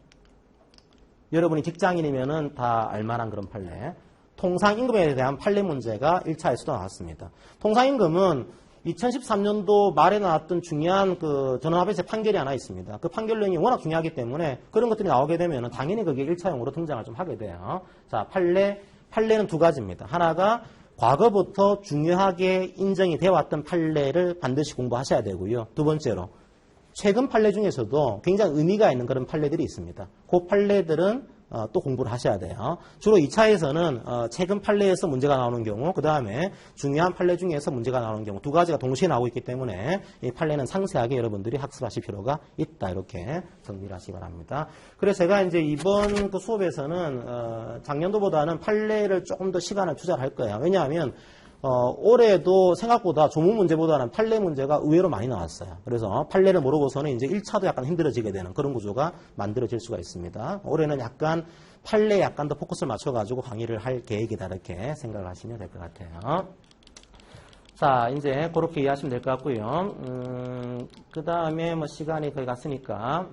여러분이 직장인이면은 다 알만한 그런 판례. 통상임금에 대한 판례 문제가 1차에서도 나왔습니다. 통상임금은 2013년도 말에 나왔던 중요한 그 전원합의체 판결이 하나 있습니다. 그 판결 내용이 워낙 중요하기 때문에 그런 것들이 나오게 되면 당연히 그게 1차용으로 등장을 좀 하게 돼요. 자, 판례는 두 가지입니다. 하나가 과거부터 중요하게 인정이 되어 왔던 판례를 반드시 공부하셔야 되고요. 두 번째로 최근 판례 중에서도 굉장히 의미가 있는 그런 판례들이 있습니다. 그 판례들은 또 공부를 하셔야 돼요. 주로 2차에서는 최근 판례에서 문제가 나오는 경우, 그 다음에 중요한 판례 중에서 문제가 나오는 경우 두 가지가 동시에 나오고 있기 때문에 이 판례는 상세하게 여러분들이 학습하실 필요가 있다. 이렇게 정리를 하시기 바랍니다. 그래서 제가 이제 이번 그 수업에서는 작년도보다는 판례를 조금 더 시간을 투자를 할 거예요. 왜냐하면 올해도 생각보다 조문 문제보다는 판례 문제가 의외로 많이 나왔어요. 그래서 판례를 모르고서는 이제 1차도 약간 힘들어지게 되는 그런 구조가 만들어질 수가 있습니다. 올해는 약간 판례에 약간 더 포커스를 맞춰가지고 강의를 할 계획이다. 이렇게 생각을 하시면 될 것 같아요. 자, 이제 그렇게 이해하시면 될 것 같고요. 그 다음에 뭐 시간이 거의 갔으니까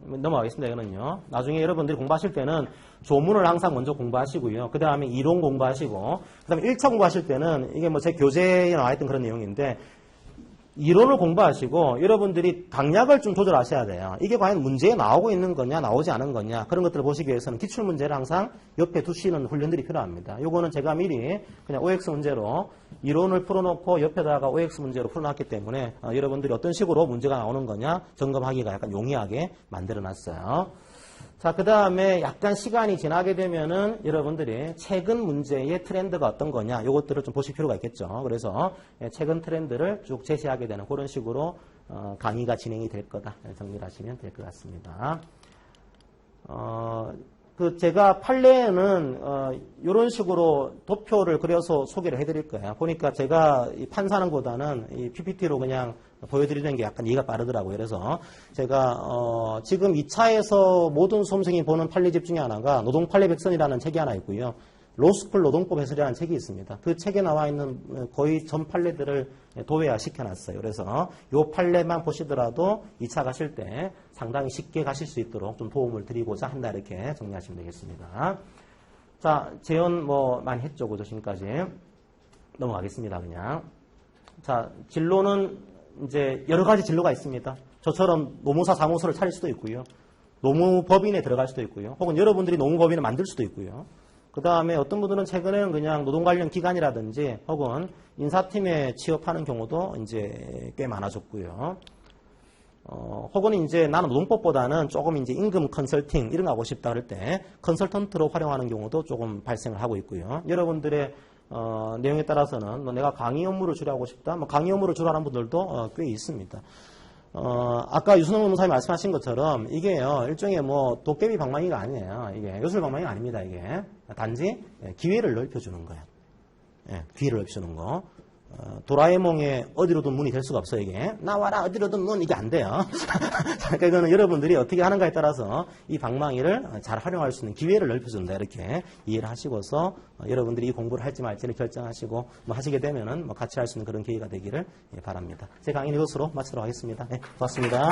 넘어가겠습니다. 이거는요. 나중에 여러분들이 공부하실 때는 조문을 항상 먼저 공부하시고요. 그 다음에 이론 공부하시고, 그 다음에 1차 공부하실 때는 이게 뭐 제 교재에 나와있던 그런 내용인데, 이론을 공부하시고 여러분들이 강약을 좀 조절하셔야 돼요. 이게 과연 문제에 나오고 있는 거냐, 나오지 않은 거냐, 그런 것들을 보시기 위해서는 기출문제를 항상 옆에 두시는 훈련들이 필요합니다. 요거는 제가 미리 그냥 OX 문제로 이론을 풀어놓고 옆에다가 OX 문제로 풀어놨기 때문에 여러분들이 어떤 식으로 문제가 나오는 거냐 점검하기가 약간 용이하게 만들어놨어요. 자, 그 다음에 약간 시간이 지나게 되면은 여러분들이 최근 문제의 트렌드가 어떤 거냐, 요것들을 좀 보실 필요가 있겠죠. 그래서 최근 트렌드를 쭉 제시하게 되는 그런 식으로 강의가 진행이 될 거다. 정리를 하시면 될 것 같습니다. 제가 판례는 이런 식으로 도표를 그려서 소개를 해드릴 거예요. 보니까 제가 판사는 보다는 이 PPT로 그냥 보여드리는 게 약간 이해가 빠르더라고요. 그래서 제가 지금 2차에서 모든 수험생이 보는 판례집 중에 하나가 노동판례백선이라는 책이 하나 있고요. 로스쿨 노동법 해설이라는 책이 있습니다. 그 책에 나와 있는 거의 전 판례들을 도외화 시켜놨어요. 그래서 이 판례만 보시더라도 2차 가실 때 상당히 쉽게 가실 수 있도록 좀 도움을 드리고자 한다. 이렇게 정리하시면 되겠습니다. 자, 재연 뭐 많이 했죠. 그죠? 지금까지. 넘어가겠습니다. 그냥. 자, 진로는 이제 여러 가지 진로가 있습니다. 저처럼 노무사 사무소를 차릴 수도 있고요. 노무법인에 들어갈 수도 있고요. 혹은 여러분들이 노무법인을 만들 수도 있고요. 그 다음에 어떤 분들은 최근에는 그냥 노동 관련 기관이라든지 혹은 인사팀에 취업하는 경우도 이제 꽤 많아졌고요. 혹은 이제 나는 노동법보다는 조금 이제 임금 컨설팅 이런 거 하고 싶다 그럴 때 컨설턴트로 활용하는 경우도 조금 발생을 하고 있고요. 여러분들의 내용에 따라서는 뭐 내가 강의 업무를 주로 하고 싶다, 뭐 강의 업무를 주로 하는 분들도 꽤 있습니다. 아까 유순홍 노무사님 말씀하신 것처럼 이게요, 일종의 뭐 도깨비 방망이가 아니에요. 이게 요술 방망이가 아닙니다. 이게 단지 기회를 넓혀주는 거예요. 예, 기회를 넓혀주는 거. 도라에몽의 어디로든 문이 될 수가 없어요. 이게 나와라 어디로든 문, 이게 안 돼요. 그러니까 이거는 여러분들이 어떻게 하는가에 따라서 이 방망이를 잘 활용할 수 있는 기회를 넓혀준다. 이렇게 이해를 하시고서 여러분들이 이 공부를 할지 말지를 결정하시고 뭐 하시게 되면은 뭐 같이 할 수 있는 그런 기회가 되기를 바랍니다. 제 강의는 이것으로 마치도록 하겠습니다. 네, 고맙습니다.